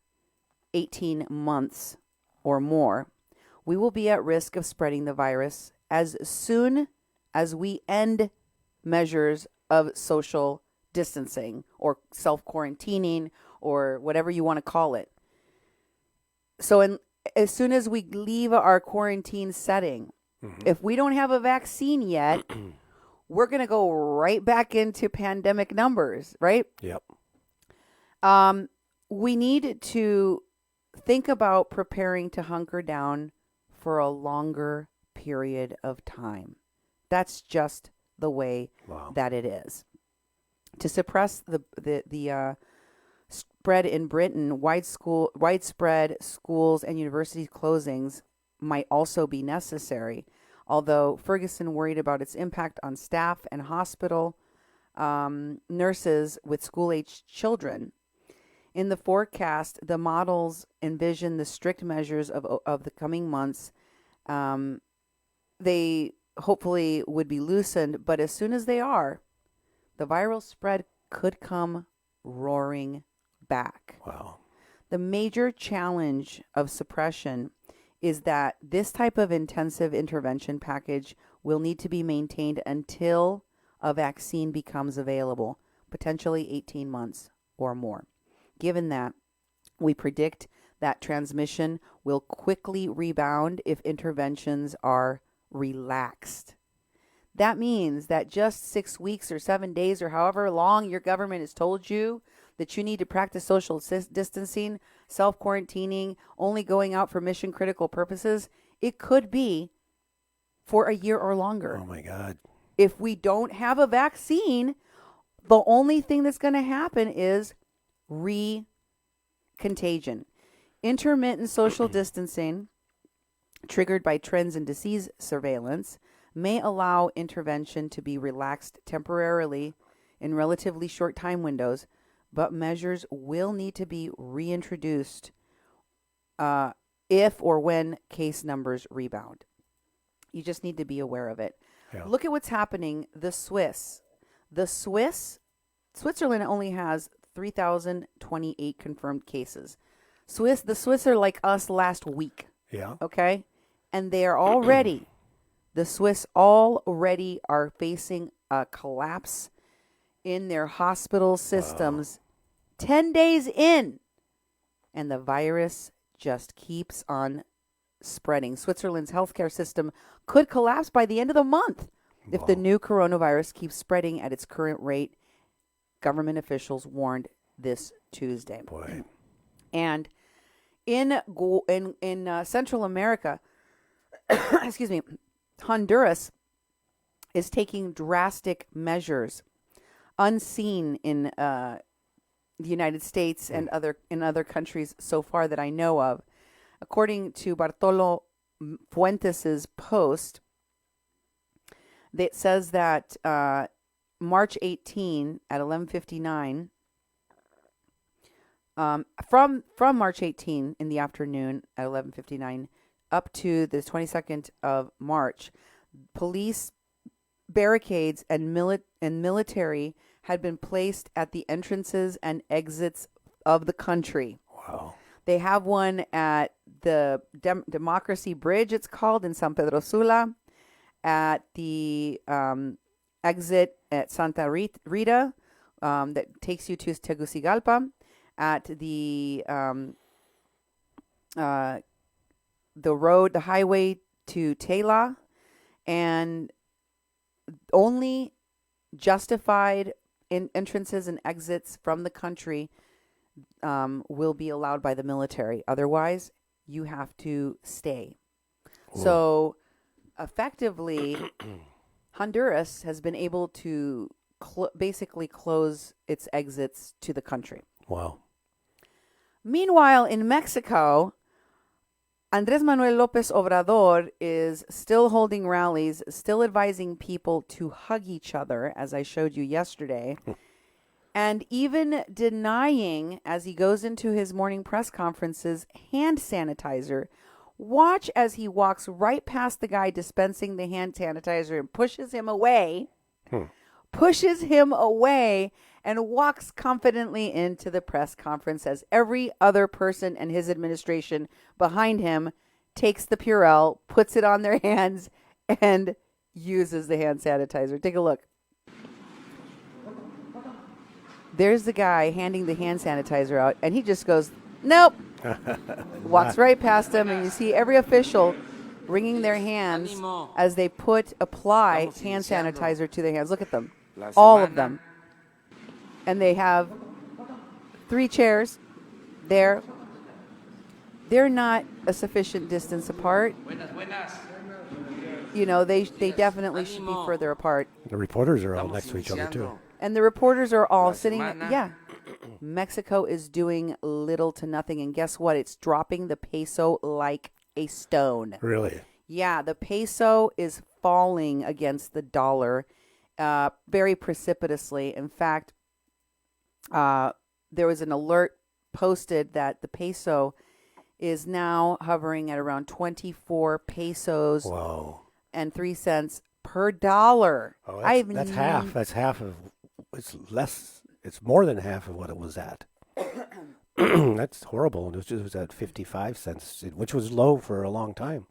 18 months or more, we will be at risk of spreading the virus as soon as we end measures of social distancing or self-quarantining or whatever you want to call it. So as soon as we leave our quarantine setting, if we don't have a vaccine yet, we're going to go right back into pandemic numbers, right? Yep. We need to think about preparing to hunker down for a longer period of time. That's just the way that it is. To suppress the spread in Britain, widespread schools and university closings might also be necessary, although Ferguson worried about its impact on staff and hospital nurses with school-aged children. In the forecast, the models envision the strict measures of the coming months. They hopefully would be loosened, but as soon as they are, the viral spread could come roaring back. Wow. The major challenge of suppression is that this type of intensive intervention package will need to be maintained until a vaccine becomes available, potentially 18 months or more. Given that, we predict that transmission will quickly rebound if interventions are relaxed. That means that just 6 weeks or 7 days or however long your government has told you that you need to practice social distancing, self-quarantining, only going out for mission-critical purposes, it could be for a year or longer. Oh, my God. If we don't have a vaccine, the only thing that's going to happen is contagion. Intermittent social distancing, triggered by trends in disease surveillance, may allow intervention to be relaxed temporarily in relatively short time windows, but measures will need to be reintroduced if or when case numbers rebound. You just need to be aware of it. Yeah. Look at what's happening. Switzerland only has 3,028 confirmed cases. The Swiss are like us last week. Yeah. Okay? And they are already The Swiss already are facing a collapse in their hospital systems 10 days in, and the virus just keeps on spreading. Switzerland's healthcare system could collapse by the end of the month if the new coronavirus keeps spreading at its current rate, government officials warned this Tuesday. Boy. And in Central America, excuse me, Honduras is taking drastic measures unseen in the United States and other countries so far that I know of. According to Bartolo Fuentes' post, it says that March 18 at 11:59, from March 18 in the afternoon at 11:59 up to the 22nd of March, police barricades and military had been placed at the entrances and exits of the country. Wow. They have one at the Democracy Bridge, it's called, in San Pedro Sula, at the exit at Santa Rita that takes you to Tegucigalpa, at the road, the highway to Tela, and only justified entrances and exits from the country will be allowed by the military. Otherwise, you have to stay. Whoa. So, effectively, Honduras has been able to basically close its exits to the country. Wow. Meanwhile, in Mexico, Andrés Manuel López Obrador is still holding rallies, still advising people to hug each other, as I showed you yesterday, and even denying, as he goes into his morning press conferences, hand sanitizer. Watch as he walks right past the guy dispensing the hand sanitizer and pushes him away, and walks confidently into the press conference as every other person and his administration behind him takes the Purell, puts it on their hands, and uses the hand sanitizer. Take a look. There's the guy handing the hand sanitizer out, and he just goes, nope. Walks right past him, and you see every official wringing their hands as they apply hand sanitizer to their hands. Look at them. All of them. And they have 3 chairs there. They're not a sufficient distance apart. You know, they definitely should be further apart. The reporters are all next to each other, too. And the reporters are all sitting. Yeah. Mexico is doing little to nothing. And guess what? It's dropping the peso like a stone. Really? Yeah, the peso is falling against the dollar very precipitously. In fact, there was an alert posted that the peso is now hovering at around 24 pesos Whoa. and 3 cents per dollar. Oh, that's half. That's half of. It's less. It's more than half of what it was at. That's horrible. It was at 55 cents, which was low for a long time.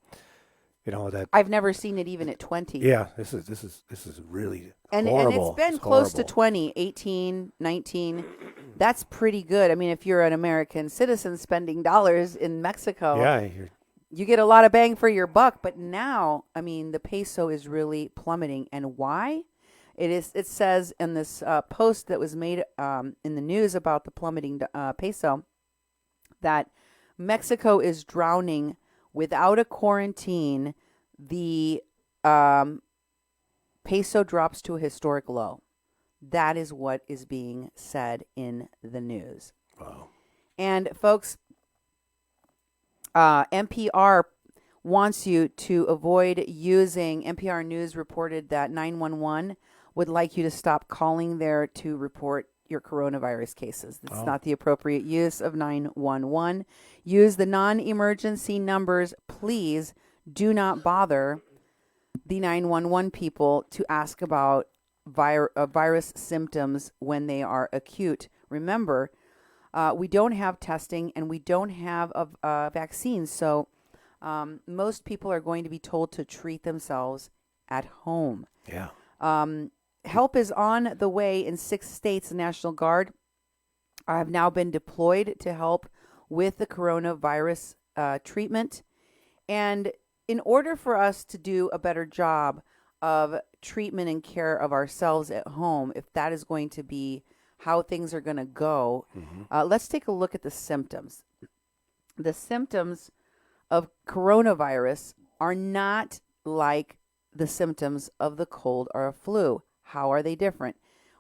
You know that. I've never seen it even at 20. Yeah, this is really and horrible. And it's been close to 20, 18, 19. That's pretty good. I mean, if you're an American citizen spending dollars in Mexico, yeah, you get a lot of bang for your buck. But now, I mean, the peso is really plummeting. And why? It says in this post that was made in the news about the plummeting peso that Mexico is drowning without a quarantine. The peso drops to a historic low. That is what is being said in the news. Wow. And folks, NPR wants you to avoid using. NPR News reported that 911 would like you to stop calling there to report your coronavirus cases. That's not the appropriate use of 911. Use the non-emergency numbers. Please do not bother the 911 people to ask about virus symptoms when they are acute. Remember, we don't have testing and we don't have vaccines, so most people are going to be told to treat themselves at home. Yeah. Help is on the way in 6 states. The National Guard have now been deployed to help with the coronavirus treatment. And in order for us to do a better job of treatment and care of ourselves at home, if that is going to be how things are going to go, let's take a look at the symptoms. The symptoms of coronavirus are not like the symptoms of the cold or a flu. How are they different?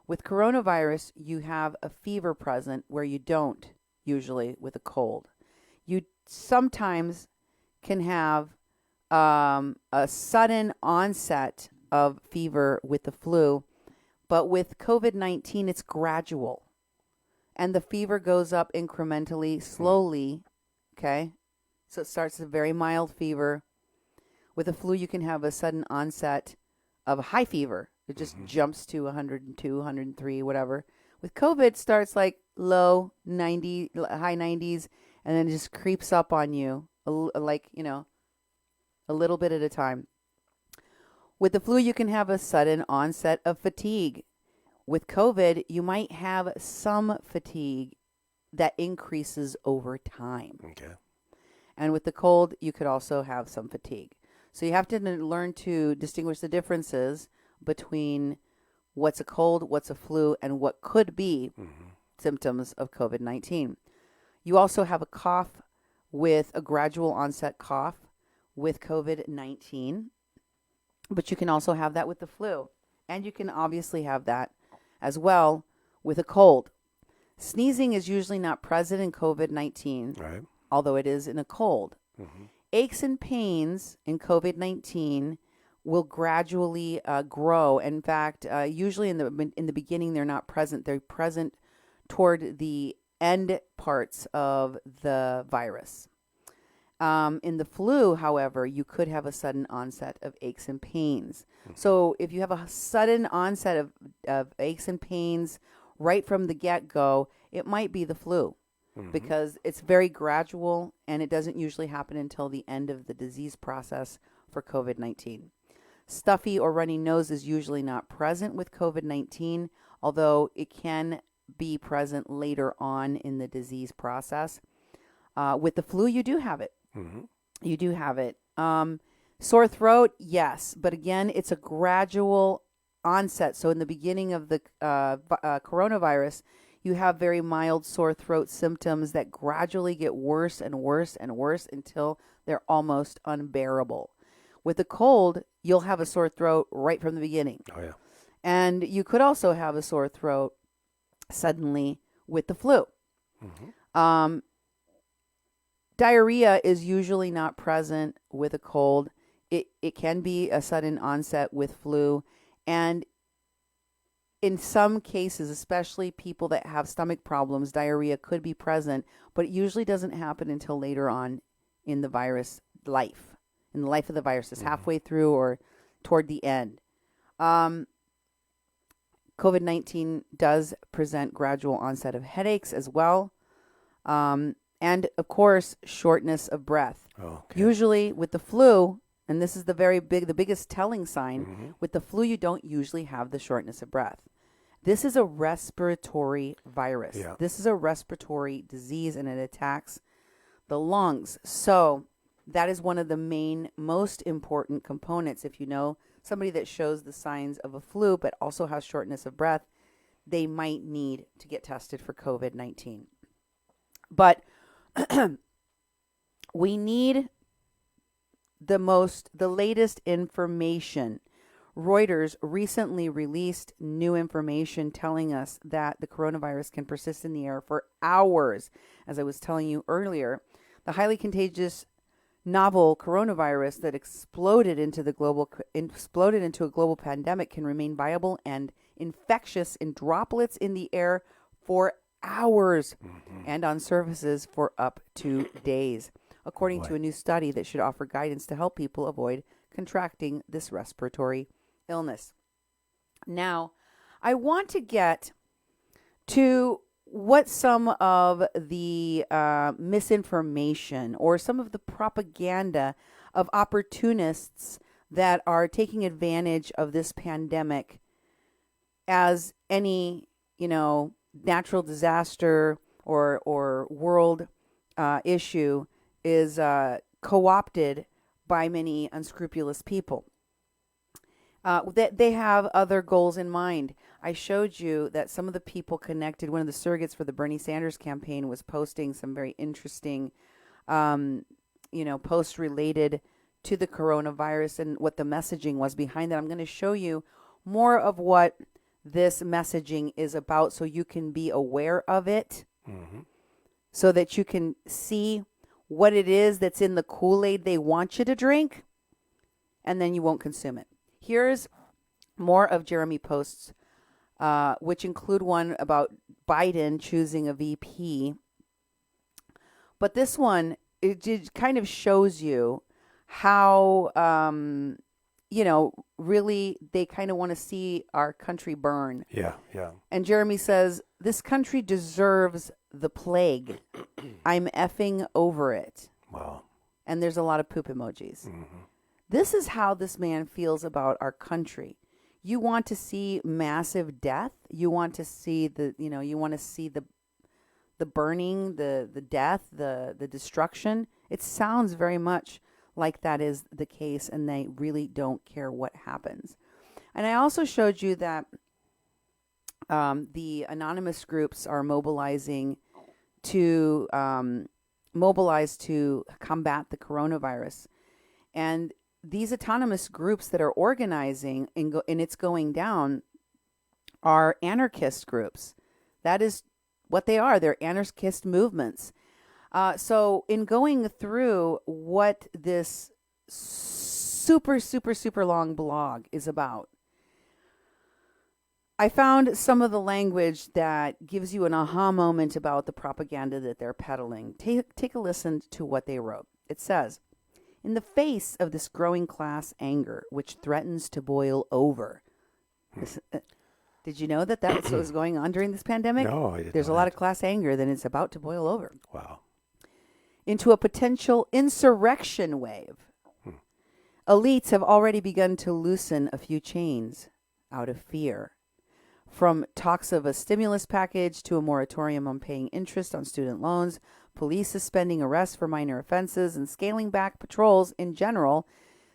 With coronavirus, you have a fever present where you don't usually with a cold. You sometimes can have a sudden onset of fever with the flu, but with COVID-19, it's gradual. And the fever goes up incrementally, slowly, okay? So it starts with a very mild fever. With the flu, you can have a sudden onset of a high fever. It just jumps to 102, 103, whatever. With COVID, it starts like low 90, high 90s, and then it just creeps up on you, like, a little bit at a time. With the flu, you can have a sudden onset of fatigue. With COVID, you might have some fatigue that increases over time. Okay. And with the cold, you could also have some fatigue. So you have to learn to distinguish the differences between what's a cold, what's a flu, and what could be symptoms of COVID-19. You also have a cough with a gradual onset cough with COVID-19, but you can also have that with the flu. And you can obviously have that as well with a cold. Sneezing is usually not present in COVID-19, Right. although it is in a cold. Aches and pains in COVID-19 will gradually grow. In fact, usually in the beginning, they're not present. They're present toward the end parts of the virus. In the flu, however, you could have a sudden onset of aches and pains. So if you have a sudden onset of aches and pains right from the get-go, it might be the flu. Because it's very gradual and it doesn't usually happen until the end of the disease process for COVID-19. Stuffy or runny nose is usually not present with COVID-19, although it can be present later on in the disease process. With the flu, you do have it. You do have it. Sore throat, yes, but again, it's a gradual onset. So in the beginning of the coronavirus, you have very mild sore throat symptoms that gradually get worse and worse and worse until they're almost unbearable. With the cold, you'll have a sore throat right from the beginning. Oh, yeah. And you could also have a sore throat suddenly with the flu. Diarrhea is usually not present with a cold. It can be a sudden onset with flu. And in some cases, especially people that have stomach problems, diarrhea could be present, but it usually doesn't happen until later on in the virus life. In the life of the virus, it's halfway through or toward the end. COVID-19 does present gradual onset of headaches as well. And of course, shortness of breath. Oh, okay. Usually with the flu, and this is the biggest telling sign, with the flu, you don't usually have the shortness of breath. This is a respiratory virus. Yeah. This is a respiratory disease, and it attacks the lungs. So that is one of the most important components. If you know somebody that shows the signs of a flu but also has shortness of breath, they might need to get tested for COVID-19. But we need the latest information. Reuters recently released new information telling us that the coronavirus can persist in the air for hours. As I was telling you earlier, the highly contagious novel coronavirus that exploded into a global pandemic can remain viable and infectious in droplets in the air for hours and on surfaces for up to days, according to a new study that should offer guidance to help people avoid contracting this respiratory illness. Now, I want to get to what some of the misinformation or some of the propaganda of opportunists that are taking advantage of this pandemic as any, natural disaster or world issue is co-opted by many unscrupulous people. That they have other goals in mind. I showed you that some of the people connected, one of the surrogates for the Bernie Sanders campaign was posting some very interesting, posts related to the coronavirus and what the messaging was behind that. I'm going to show you more of what this messaging is about so you can be aware of it, so that you can see what it is that's in the Kool-Aid they want you to drink, and then you won't consume it. Here's more of Jeremy posts, which include one about Biden choosing a VP. But this one, it kind of shows you how, really they kind of want to see our country burn. Yeah. And Jeremy says, this country deserves the plague. I'm effing over it. Wow. And there's a lot of poop emojis. This is how this man feels about our country. You want to see massive death. You want to see the burning, the death, the destruction. It sounds very much like that is the case, and they really don't care what happens. And I also showed you that the anonymous groups are mobilizing to combat the coronavirus. And these autonomous groups that are organizing and it's going down are anarchist groups. That is what they are. They're anarchist movements. So in going through what this super, super, super long blog is about, I found some of the language that gives you an aha moment about the propaganda that they're peddling. Take a listen to what they wrote. It says, in the face of this growing class anger, which threatens to boil over. Did you know that that's what was going on during this pandemic? No, I didn't. There's a lot of class anger, then it's about to boil over. Wow. Into a potential insurrection wave. Elites have already begun to loosen a few chains out of fear. From talks of a stimulus package to a moratorium on paying interest on student loans, police suspending arrests for minor offenses, and scaling back patrols in general,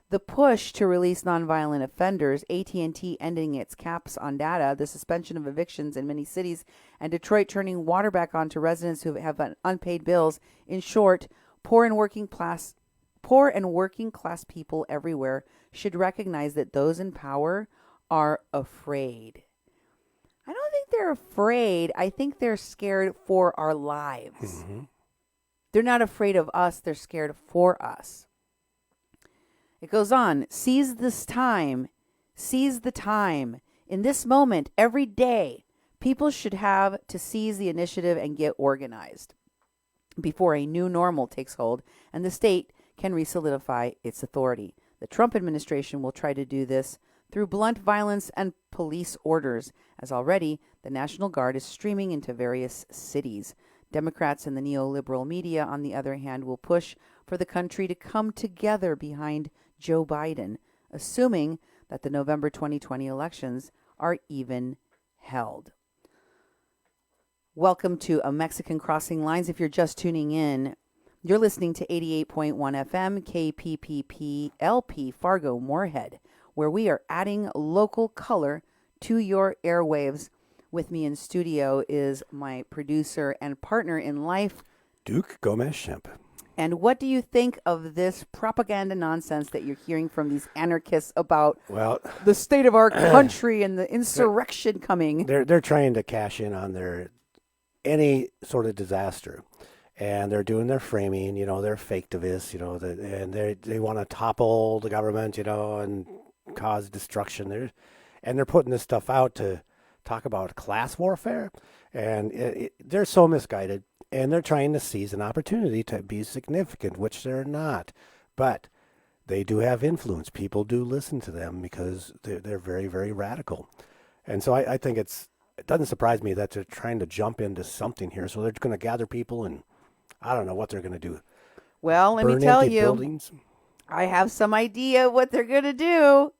the push to release nonviolent offenders, AT&T ending its caps on data, the suspension of evictions in many cities, and Detroit turning water back on to residents who have unpaid bills. In short, poor and working class people everywhere should recognize that those in power are afraid. I don't think they're afraid. I think they're scared for our lives. They're not afraid of us. They're scared for us. It goes on. Seize this time. Seize the time. In this moment, every day, people should have to seize the initiative and get organized before a new normal takes hold and the state can re-solidify its authority. The Trump administration will try to do this through blunt violence and police orders, as already the National Guard is streaming into various cities. Democrats and the neoliberal media, on the other hand, will push for the country to come together behind Joe Biden, assuming that the November 2020 elections are even held. Welcome to A Mexican Crossing Lines. If you're just tuning in, you're listening to 88.1 FM KPPP LP Fargo Moorhead, where we are adding local color to your airwaves. With me in studio is my producer and partner in life, Duke Gomez-Schempp. And what do you think of this propaganda nonsense that you're hearing from these anarchists about the state of our country and the insurrection coming? They're trying to cash in on any sort of disaster. And they're doing their framing, they're faketivists, and they want to topple the government, and cause destruction. They're putting this stuff out to talk about class warfare, and they're so misguided, and they're trying to seize an opportunity to be significant, which they're not. But they do have influence. People do listen to them because they're very, very radical. And so I think it doesn't surprise me that they're trying to jump into something here. So they're going to gather people, and I don't know what they're going to do. Well, let me tell you, buildings. I have some idea what they're going to do.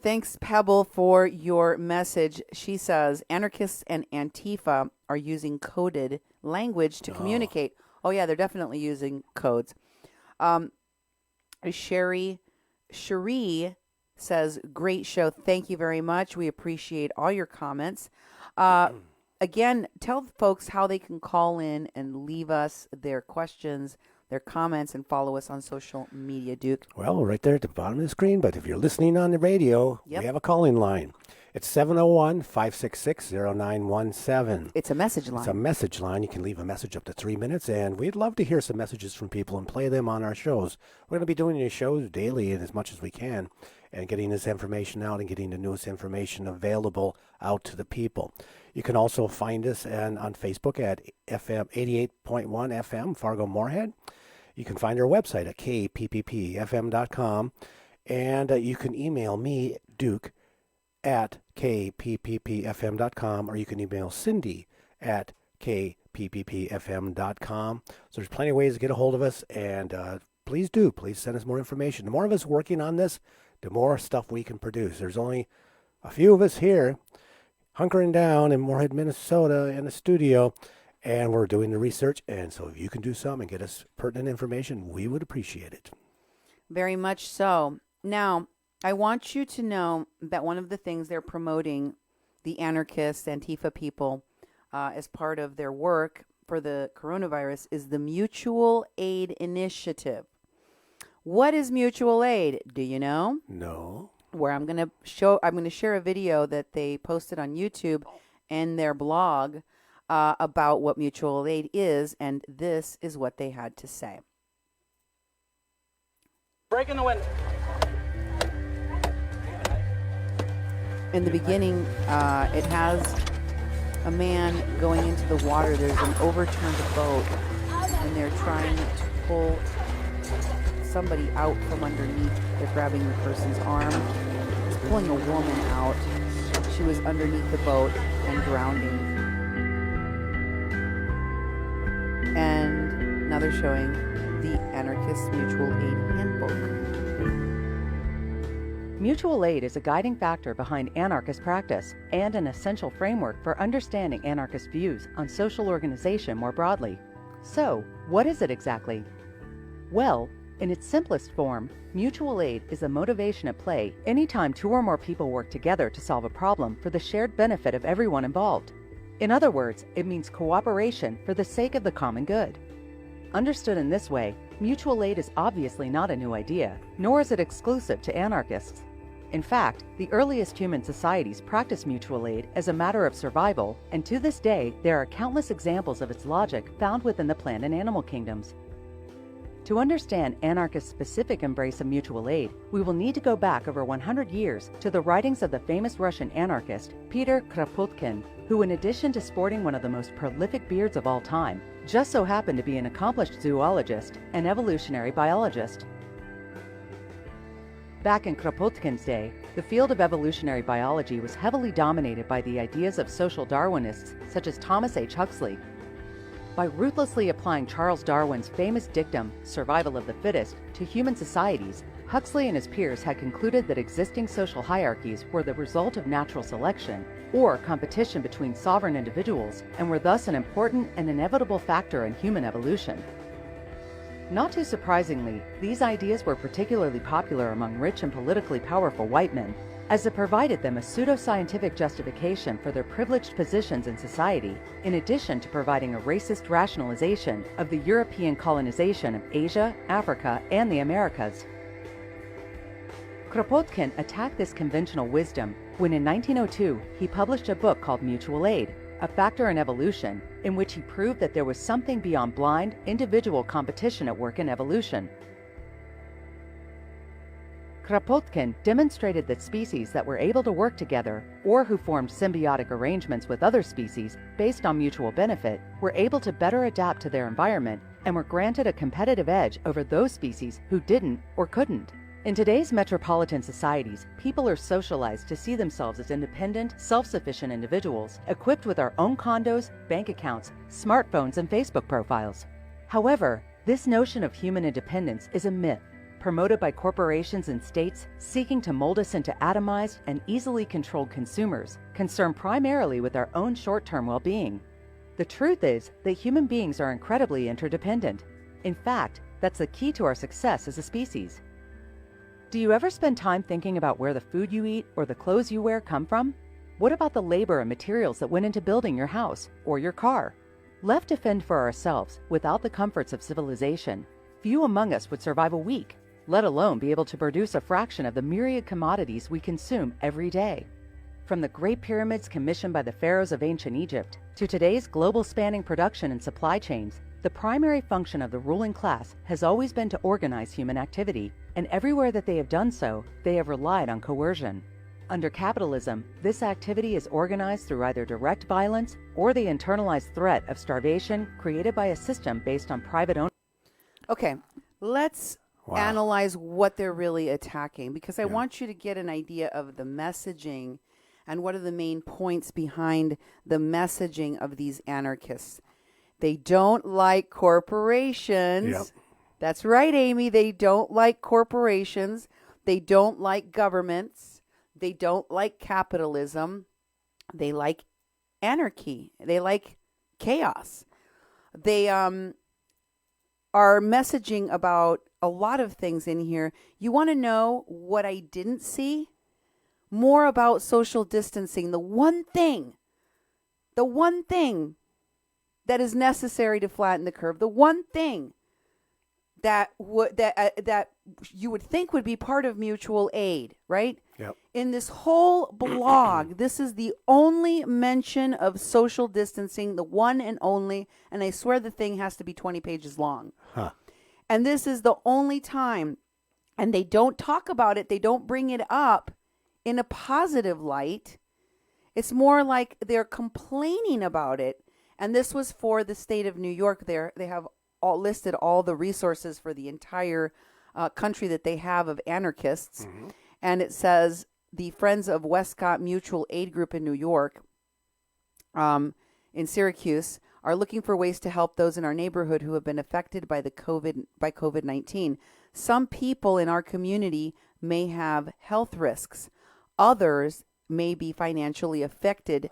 Thanks, Pebble, for your message. She says anarchists and Antifa are using coded language to communicate. Oh, yeah, they're definitely using codes. Cherie says, great show. Thank you very much. We appreciate all your comments. Again, tell folks how they can call in and leave us their questions, their comments, and follow us on social media, Duke. Well, right there at the bottom of the screen, but if you're listening on the radio, Yep. we have a call-in line. It's 701-566-0917. It's a message line. It's a message line. You can leave a message up to 3 minutes, and we'd love to hear some messages from people and play them on our shows. We're going to be doing these shows daily and as much as we can, and getting this information out and getting the newest information available out to the people. You can also find us on Facebook at FM 88.1 FM, Fargo Moorhead. You can find our website at kpppfm.com, and you can email me, Duke, at kpppfm.com, or you can email Cindy at kpppfm.com. So there's plenty of ways to get a hold of us, and please send us more information. The more of us working on this, the more stuff we can produce. There's only a few of us here hunkering down in Moorhead, Minnesota in the studio, and we're doing the research. And so if you can do something and get us pertinent information, we would appreciate it. Very much so. Now, I want you to know that one of the things they're promoting, the anarchists, Antifa people, as part of their work for the coronavirus, is the Mutual Aid Initiative. What is mutual aid? Do you know? No. Where I'm going to share a video that they posted on YouTube and their blog about what mutual aid is, and this is what they had to say. Breaking the window. In the beginning, it has a man going into the water. There's an overturned boat, and they're trying to pull somebody out from underneath. They're grabbing the person's arm. It's pulling a woman out. She was underneath the boat and drowning. And now they're showing the Anarchist Mutual Aid Handbook. Mutual aid is a guiding factor behind anarchist practice and an essential framework for understanding anarchist views on social organization more broadly. So, what is it exactly? Well, in its simplest form, mutual aid is a motivation at play anytime two or more people work together to solve a problem for the shared benefit of everyone involved. In other words, it means cooperation for the sake of the common good. Understood in this way, mutual aid is obviously not a new idea, nor is it exclusive to anarchists. In fact, the earliest human societies practiced mutual aid as a matter of survival, and to this day, there are countless examples of its logic found within the plant and animal kingdoms. To understand anarchists' specific embrace of mutual aid, we will need to go back over 100 years to the writings of the famous Russian anarchist Peter Kropotkin, who, in addition to sporting one of the most prolific beards of all time, just so happened to be an accomplished zoologist and evolutionary biologist. Back in Kropotkin's day, the field of evolutionary biology was heavily dominated by the ideas of social Darwinists such as Thomas H. Huxley. By ruthlessly applying Charles Darwin's famous dictum, survival of the fittest, to human societies, Huxley and his peers had concluded that existing social hierarchies were the result of natural selection, or competition between sovereign individuals, and were thus an important and inevitable factor in human evolution. Not too surprisingly, these ideas were particularly popular among rich and politically powerful white men, as it provided them a pseudoscientific justification for their privileged positions in society, in addition to providing a racist rationalization of the European colonization of Asia, Africa, and the Americas. Kropotkin attacked this conventional wisdom when in 1902 he published a book called Mutual Aid, A Factor in Evolution, in which he proved that there was something beyond blind, individual competition at work in evolution. Kropotkin demonstrated that species that were able to work together, or who formed symbiotic arrangements with other species based on mutual benefit, were able to better adapt to their environment and were granted a competitive edge over those species who didn't or couldn't. In today's metropolitan societies, people are socialized to see themselves as independent, self-sufficient individuals, equipped with our own condos, bank accounts, smartphones, and Facebook profiles. However, this notion of human independence is a myth. promoted by corporations and states seeking to mold us into atomized and easily controlled consumers, concerned primarily with our own short-term well-being. The truth is that human beings are incredibly interdependent. In fact, that's the key to our success as a species. Do you ever spend time thinking about where the food you eat or the clothes you wear come from? What about the labor and materials that went into building your house or your car? Left to fend for ourselves without the comforts of civilization, few among us would survive a week, let alone be able to produce a fraction of the myriad commodities we consume every day. From the Great Pyramids commissioned by the pharaohs of ancient Egypt to today's global spanning production and supply chains, the primary function of the ruling class has always been to organize human activity, and everywhere that they have done so, they have relied on coercion. Under capitalism, this activity is organized through either direct violence or the internalized threat of starvation created by a system based on private ownership. Okay, let's analyze what they're really attacking, because I want you to get an idea of the messaging and what are the main points behind the messaging of these anarchists. They don't like corporations. Yep. That's right, Amy. They don't like corporations. They don't like governments. They don't like capitalism. They like anarchy. They like chaos. They are messaging about a lot of things in here. You want to know what I didn't see? More about social distancing. The one thing that is necessary to flatten the curve. The one thing that you would think would be part of mutual aid, right? Yep. In this whole blog, this is the only mention of social distancing, the one and only, and I swear the thing has to be 20 pages long. Huh. And this is the only time, and they don't talk about it, they don't bring it up in a positive light. It's more like they're complaining about it. And this was for the state of New York. They have all listed all the resources for the entire country that they have of anarchists. Mm-hmm. And it says the Friends of Westcott Mutual Aid Group in New York, in Syracuse, are looking for ways to help those in our neighborhood who have been affected by COVID-19. Some people in our community may have health risks. Others may be financially affected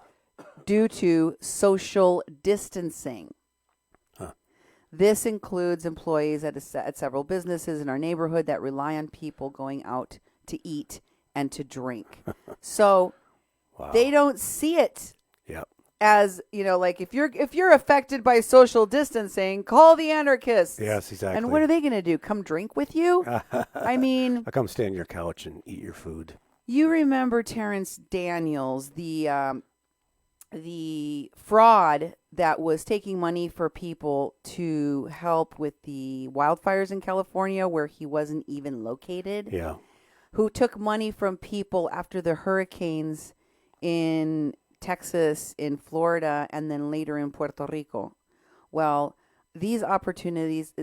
due to social distancing. Huh. This includes employees at several businesses in our neighborhood that rely on people going out to eat and to drink. So they don't see it as, like if you're affected by social distancing, call the anarchists. Yes, exactly. And what are they going to do? Come drink with you? I mean, I'll come stand on your couch and eat your food. You remember Terrence Daniels, the fraud that was taking money for people to help with the wildfires in California where he wasn't even located. Yeah. Who took money from people after the hurricanes in Texas, in Florida, and then later in Puerto Rico. Well, these opportunists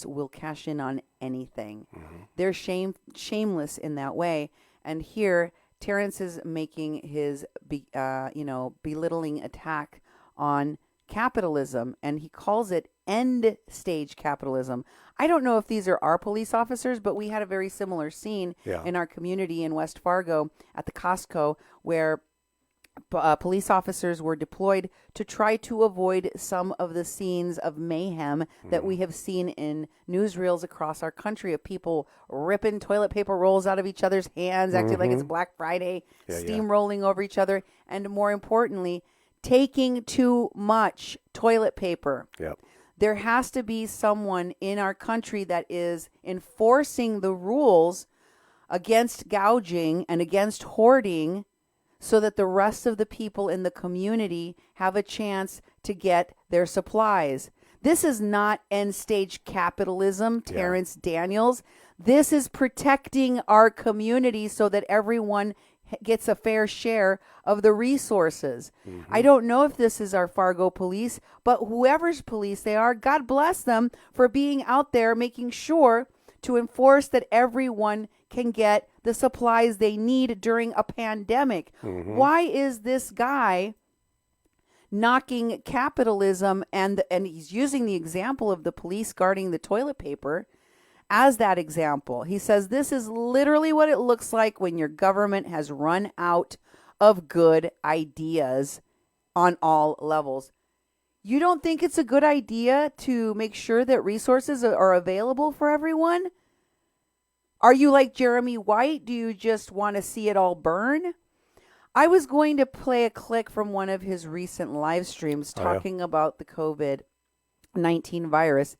will cash in on anything. Mm-hmm. They're shameless in that way. And here, Terrence is making his, belittling attack on capitalism, and he calls it end stage capitalism. I don't know if these are our police officers, but we had a very similar scene in our community in West Fargo at the Costco where police officers were deployed to try to avoid some of the scenes of mayhem that we have seen in newsreels across our country of people ripping toilet paper rolls out of each other's hands, acting like it's Black Friday, steamrolling over each other, and more importantly, taking too much toilet paper. Yep. There has to be someone in our country that is enforcing the rules against gouging and against hoarding, so that the rest of the people in the community have a chance to get their supplies. This is not end-stage capitalism, Terrence Daniels. This is protecting our community so that everyone gets a fair share of the resources. Mm-hmm. I don't know if this is our Fargo police, but whoever's police they are, God bless them for being out there making sure to enforce that everyone can get the supplies they need during a pandemic. Mm-hmm. Why is this guy knocking capitalism and he's using the example of the police guarding the toilet paper as that example. He says this is literally what it looks like when your government has run out of good ideas on all levels. You don't think it's a good idea to make sure that resources are available for everyone? Are you like Jeremy White? Do you just want to see it all burn? I was going to play a clip from one of his recent live streams talking about the COVID-19 virus,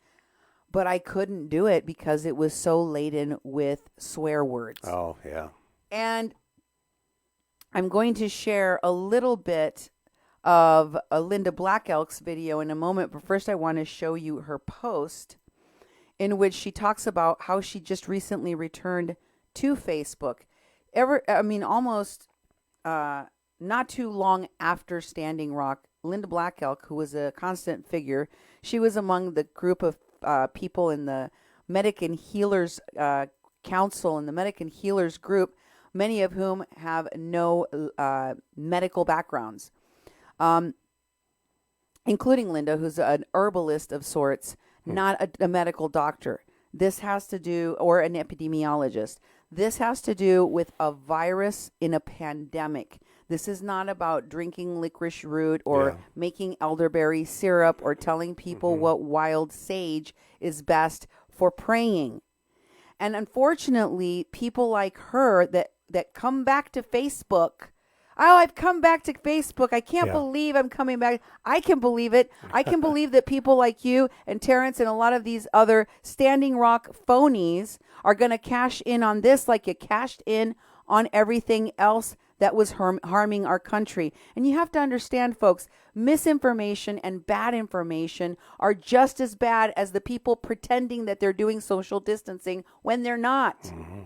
but I couldn't do it because it was so laden with swear words. Oh, yeah. And I'm going to share a little bit of a Linda Black Elk's video in a moment, but first I want to show you her post in which she talks about how she just recently returned to Facebook. Almost not too long after Standing Rock, Linda Black Elk, who was a constant figure, she was among the group of people in the Medic and Healers Council and the Medic and Healers group, many of whom have no medical backgrounds, including Linda, who's an herbalist of sorts, not a medical doctor. This has to do, or an epidemiologist. This has to do with a virus in a pandemic. This is not about drinking licorice root or making elderberry syrup or telling people what wild sage is best for praying. And unfortunately, people like her that come back to Facebook. Oh, I've come back to Facebook. I can't believe I'm coming back. I can believe it. I can believe that people like you and Terrence and a lot of these other Standing Rock phonies are going to cash in on this like you cashed in on everything else that was harming our country. And you have to understand, folks, misinformation and bad information are just as bad as the people pretending that they're doing social distancing when they're not. Mm-hmm.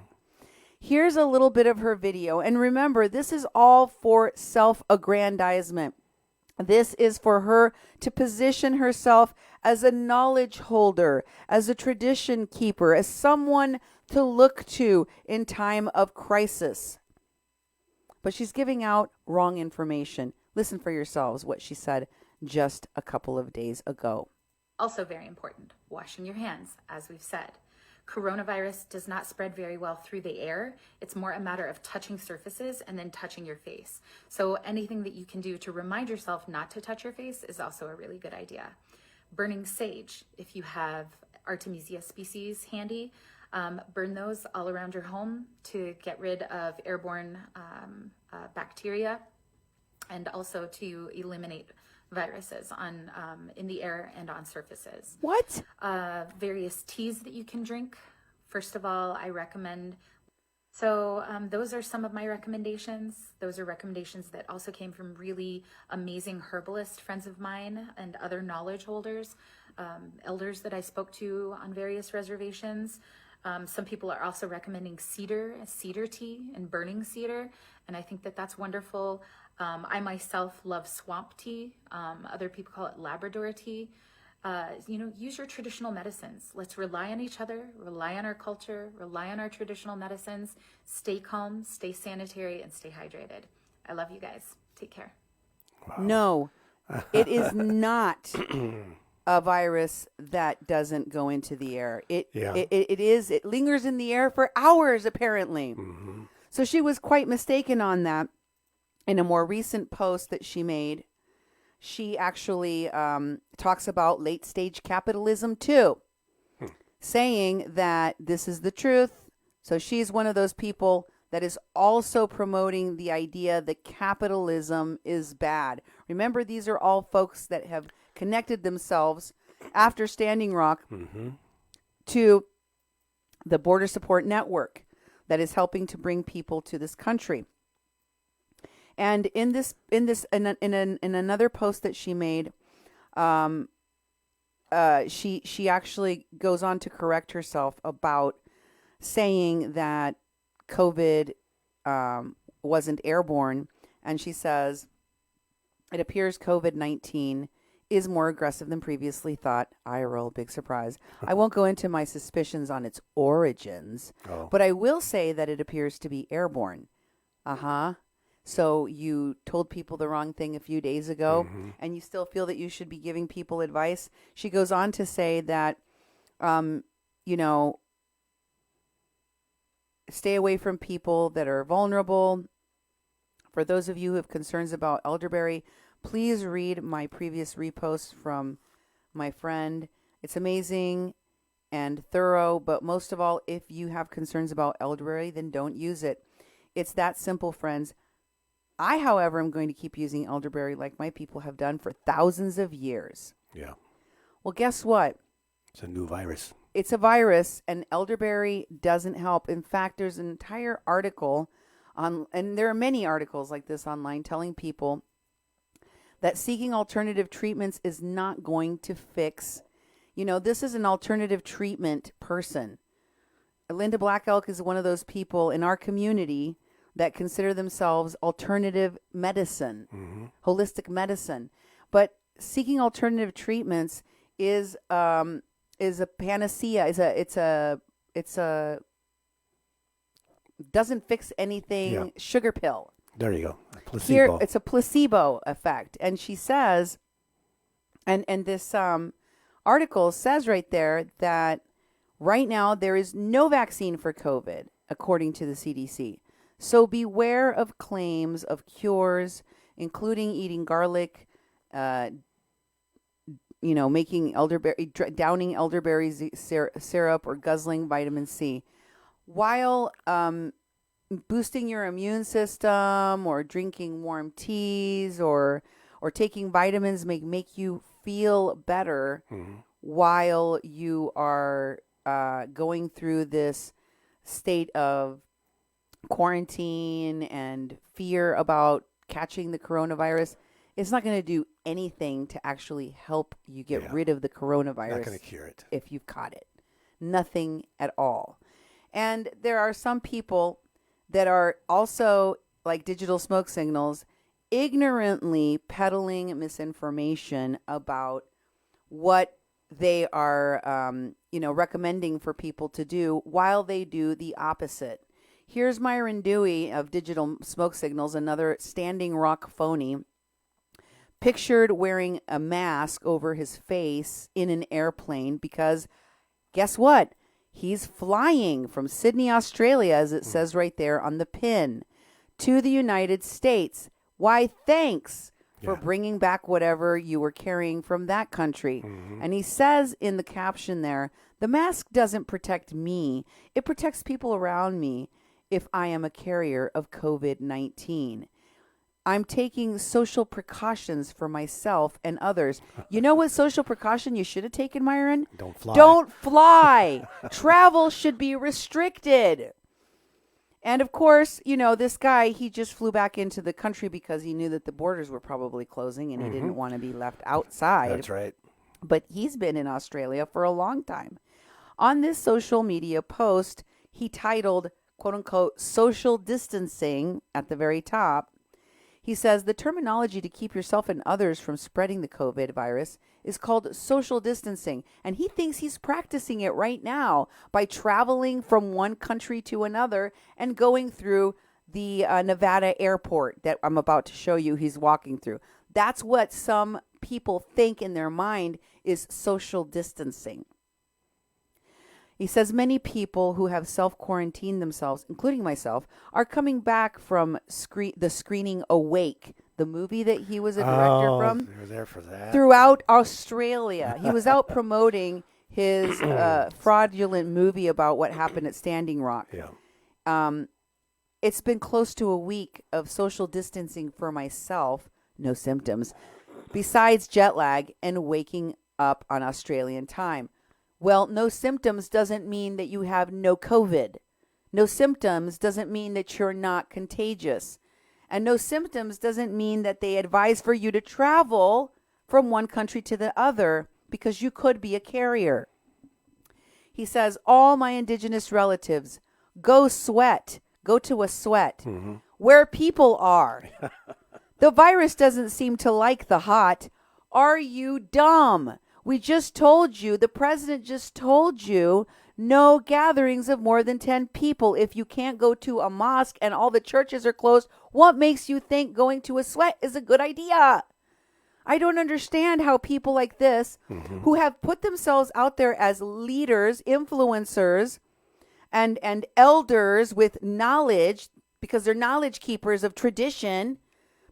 Here's a little bit of her video. And remember, this is all for self-aggrandizement. This is for her to position herself as a knowledge holder, as a tradition keeper, as someone to look to in time of crisis. But she's giving out wrong information. Listen for yourselves what she said just a couple of days ago. Also very important, washing your hands, as we've said. Coronavirus does not spread very well through the air. It's more a matter of touching surfaces and then touching your face. So anything that you can do to remind yourself not to touch your face is also a really good idea. Burning sage, if you have Artemisia species handy, burn those all around your home to get rid of airborne bacteria and also to eliminate viruses on in the air and on surfaces. What? Various teas that you can drink. First of all, I recommend. So those are some of my recommendations. Those are recommendations that also came from really amazing herbalist friends of mine and other knowledge holders, elders that I spoke to on various reservations. Some people are also recommending cedar tea and burning cedar, and I think that that's wonderful. I myself love swamp tea. Other people call it Labrador tea. Use your traditional medicines. Let's rely on each other, rely on our culture, rely on our traditional medicines. Stay calm, stay sanitary, and stay hydrated. I love you guys. Take care. Wow. No, it is not a virus that doesn't go into the air. It lingers in the air for hours, apparently. Mm-hmm. So she was quite mistaken on that. In a more recent post that she made, she actually talks about late stage capitalism too, saying that this is the truth. So she's one of those people that is also promoting the idea that capitalism is bad. Remember, these are all folks that have connected themselves after Standing Rock to the Border Support Network that is helping to bring people to this country. And in another post that she made, she actually goes on to correct herself about saying that COVID wasn't airborne, and she says it appears COVID-19 is more aggressive than previously thought. Eye roll, big surprise. I won't go into my suspicions on its origins, but I will say that it appears to be airborne. So you told people the wrong thing a few days ago, and you still feel that you should be giving people advice. She goes on to say that, stay away from people that are vulnerable. For those of you who have concerns about elderberry, please read my previous repost from my friend. It's amazing and thorough, but most of all, if you have concerns about elderberry, then don't use it. It's that simple, friends. I, however, am going to keep using elderberry like my people have done for thousands of years. Yeah. Well, guess what? It's a new virus. It's a virus, and elderberry doesn't help. In fact, there's an entire article on, and there are many articles like this online telling people that seeking alternative treatments is not going to fix. This is an alternative treatment person. Linda Black Elk is one of those people in our community that consider themselves alternative medicine, holistic medicine. But seeking alternative treatments is a panacea. It's a doesn't fix anything sugar pill. There you go. A placebo. Here it's a placebo effect. And she says, and this article says right there that right now there is no vaccine for COVID, according to the CDC. So beware of claims of cures, including eating garlic, making elderberry, downing elderberry syrup, or guzzling vitamin C. While boosting your immune system, or drinking warm teas, or taking vitamins make you feel better while you are going through this state of quarantine and fear about catching the coronavirus, it's not going to do anything to actually help you get rid of the coronavirus. Not going to cure it. If you've caught it. Nothing at all. And there are some people that are also, like digital smoke signals, ignorantly peddling misinformation about what they are, recommending for people to do, while they do the opposite. Here's Myron Dewey of Digital Smoke Signals, another Standing Rock phony, pictured wearing a mask over his face in an airplane because, guess what? He's flying from Sydney, Australia, as it says right there on the pin, to the United States. Why, thanks for bringing back whatever you were carrying from that country. And he says in the caption there, the mask doesn't protect me. It protects people around me if I am a carrier of COVID-19. I'm taking social precautions for myself and others. You know what social precaution you should have taken, Myron? Don't fly. Don't fly. Travel should be restricted. And of course, this guy, he just flew back into the country because he knew that the borders were probably closing and he didn't want to be left outside. That's right. But he's been in Australia for a long time. On this social media post, he titled, quote unquote, social distancing at the very top. He says the terminology to keep yourself and others from spreading the COVID virus is called social distancing. And he thinks he's practicing it right now by traveling from one country to another and going through the Nevada airport that I'm about to show you he's walking through. That's what some people think in their mind is social distancing. He says many people who have self-quarantined themselves, including myself, are coming back from the screening Awake, the movie that he was a director from. They were there for that. Throughout Australia. He was out promoting his fraudulent movie about what happened at Standing Rock. Yeah. It's been close to a week of social distancing for myself, no symptoms, besides jet lag and waking up on Australian time. Well, no symptoms doesn't mean that you have no COVID. No symptoms doesn't mean that you're not contagious. And no symptoms doesn't mean that they advise for you to travel from one country to the other because you could be a carrier. He says, all my indigenous relatives, go sweat. Go to a sweat where people are. The virus doesn't seem to like the hot. Are you dumb? We just told you, the president just told you, no gatherings of more than 10 people. If you can't go to a mosque and all the churches are closed, what makes you think going to a sweat is a good idea? I don't understand how people like this, who have put themselves out there as leaders, influencers, and elders with knowledge, because they're knowledge keepers of tradition,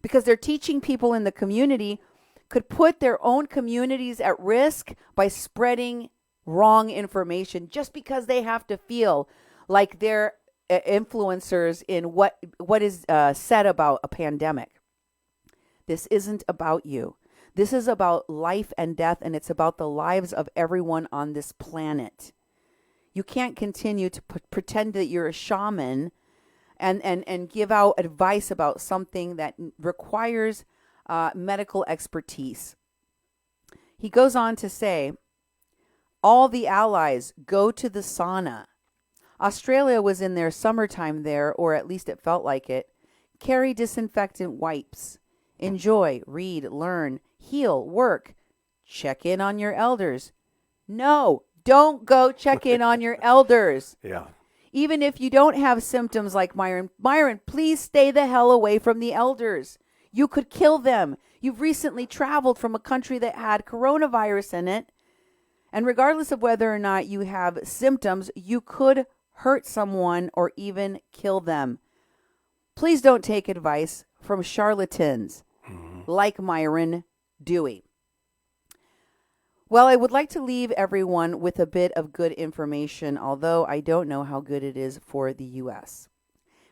because they're teaching people in the community, could put their own communities at risk by spreading wrong information just because they have to feel like they're influencers in what is said about a pandemic. This isn't about you. This is about life and death, and it's about the lives of everyone on this planet. You can't continue to pretend that you're a shaman and give out advice about something that requires medical expertise. He goes on to say, all the allies go to the sauna. Australia was in their summertime there, or at least it felt like it. Carry disinfectant wipes. Enjoy, read, learn, heal, work. Check in on your elders. No, don't go check in on your elders. Yeah. Even if you don't have symptoms like Myron. Myron, please stay the hell away from the elders. You could kill them. You've recently traveled from a country that had coronavirus in it. And regardless of whether or not you have symptoms, you could hurt someone or even kill them. Please don't take advice from charlatans like Myron Dewey. Well, I would like to leave everyone with a bit of good information, although I don't know how good it is for the U.S.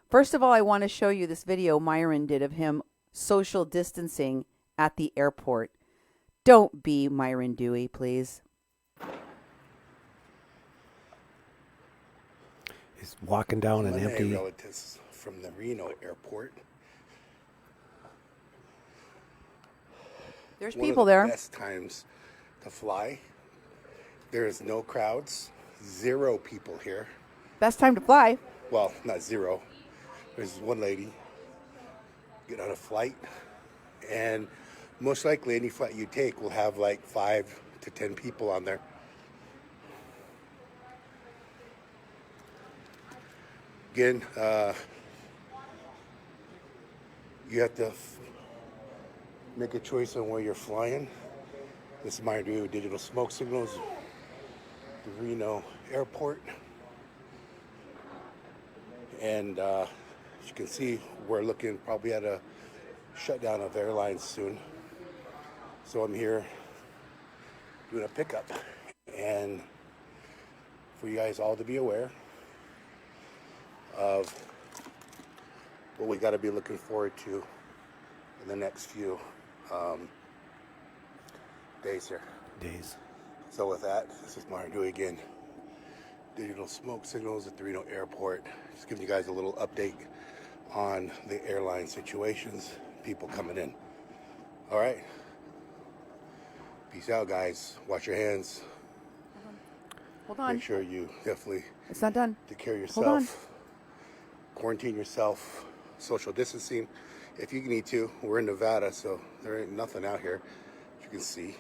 First of all, I want to show you this video Myron did of him social distancing at the airport. Don't be Myron Dewey, please. He's walking down an One of my empty. relatives from the Reno airport. There's One people of the there. best times to fly. There is no crowds, 0 people here. Best time to fly. Well, not 0. There's one lady get on a flight, and most likely any flight you take will have like 5 to 10 people on there. Again, you have to make a choice on where you're flying. This is my review of digital smoke signals, the Reno airport. And as you can see, we're looking probably at a shutdown of airlines soon. So I'm here doing a pickup. And for you guys all to be aware of what we got to be looking forward to in the next few days here. So with that, this is Martin Dewey again. Digital smoke signals at the Reno airport. Just giving you guys a little update on the airline situations, people coming in. All right. Peace out, guys. Wash your hands. Hold on. Make sure you definitely It's not done. take care of Hold on. yourself. Quarantine yourself. Social distancing if you need to. We're in Nevada, so there ain't nothing out here, as you can see.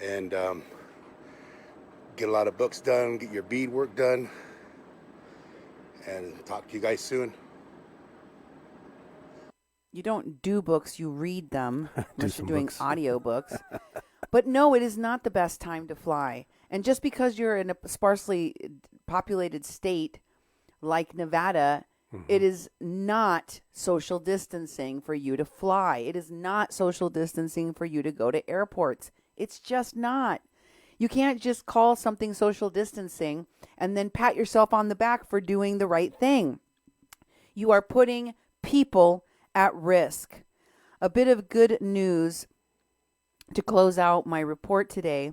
And get a lot of books done, get your bead work done, and talk to you guys soon. You don't do books, you read them, unless some you're doing books. audio books. But no, it is not the best time to fly. And just because you're in a sparsely populated state like Nevada, it is not social distancing for you to fly. It is not social distancing for you to go to airports. It's just not. You can't just call something social distancing and then pat yourself on the back for doing the right thing. You are putting people at risk. A bit of good news to close out my report today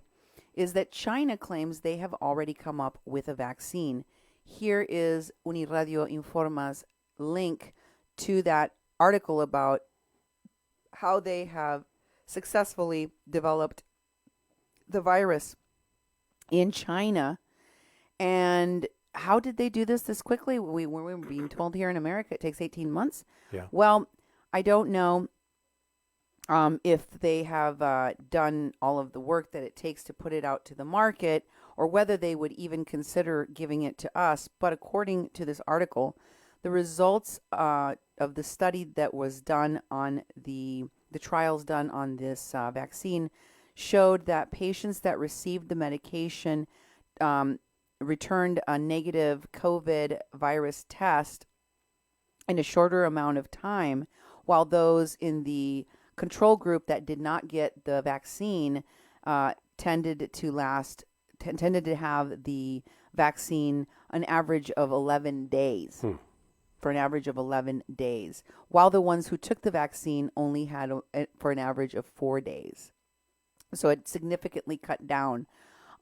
is that China claims they have already come up with a vaccine. Here is Uniradio Informa's link to that article about how they have successfully developed the virus in China. And how did they do this quickly? We were being told here in America it takes 18 months. Yeah. Well, I don't know if they have done all of the work that it takes to put it out to the market, or whether they would even consider giving it to us. But according to this article, the results of the study that was done on the trials done on this vaccine showed that patients that received the medication returned a negative COVID virus test in a shorter amount of time, while those in the control group that did not get the vaccine tended to have the vaccine an average of 11 days. For an average of 11 days, while the ones who took the vaccine only had for an average of 4 days. So it significantly cut down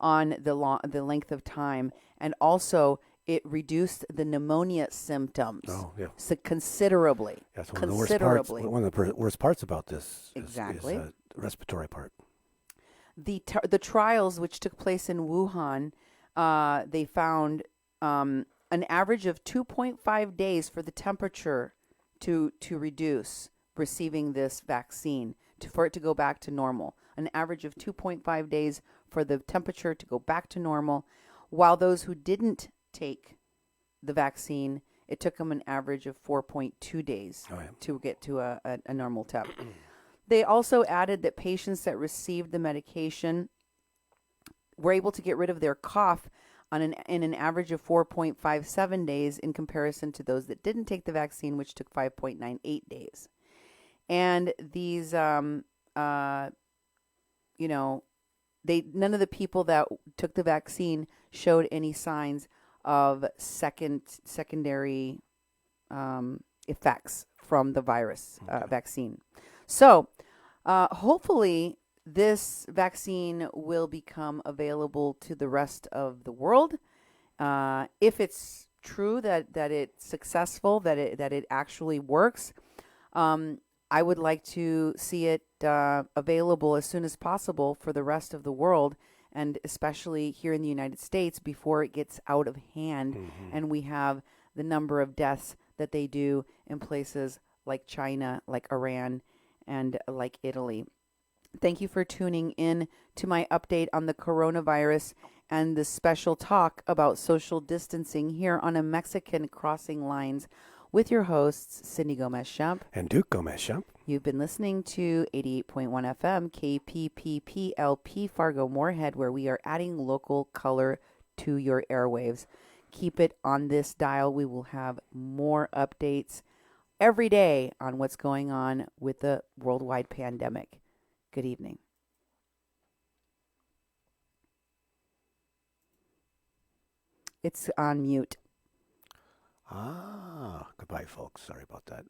on the length of time, and also it reduced the pneumonia symptoms. Oh, yeah. So considerably. That's Considerably. One of the worst parts about this Exactly. is the respiratory part. The trials which took place in Wuhan, they found an average of 2.5 days for the temperature to reduce receiving this vaccine, for it to go back to normal. An average of 2.5 days for the temperature to go back to normal, while those who didn't take the vaccine, it took them an average of 4.2 days to get to a normal temp. They also added that patients that received the medication were able to get rid of their cough in an average of 4.57 days in comparison to those that didn't take the vaccine, which took 5.98 days. And these, none of the people that took the vaccine showed any signs of secondary effects from the virus vaccine. So, hopefully, this vaccine will become available to the rest of the world. If it's true that it's successful, that it actually works, I would like to see it available as soon as possible for the rest of the world, and especially here in the United States before it gets out of hand and we have the number of deaths that they do in places like China, like Iran, and like Italy. Thank you for tuning in to my update on the coronavirus and the special talk about social distancing here on A Mexican Crossing Lines with your hosts, Cindy Gomez-Schempp And Duke Gomez-Schempp. You've been listening to 88.1 FM KPPPLP Fargo Moorhead, where we are adding local color to your airwaves. Keep it on this dial. We will have more updates every day on what's going on with the worldwide pandemic. Good evening. It's on mute. Goodbye, folks. Sorry about that.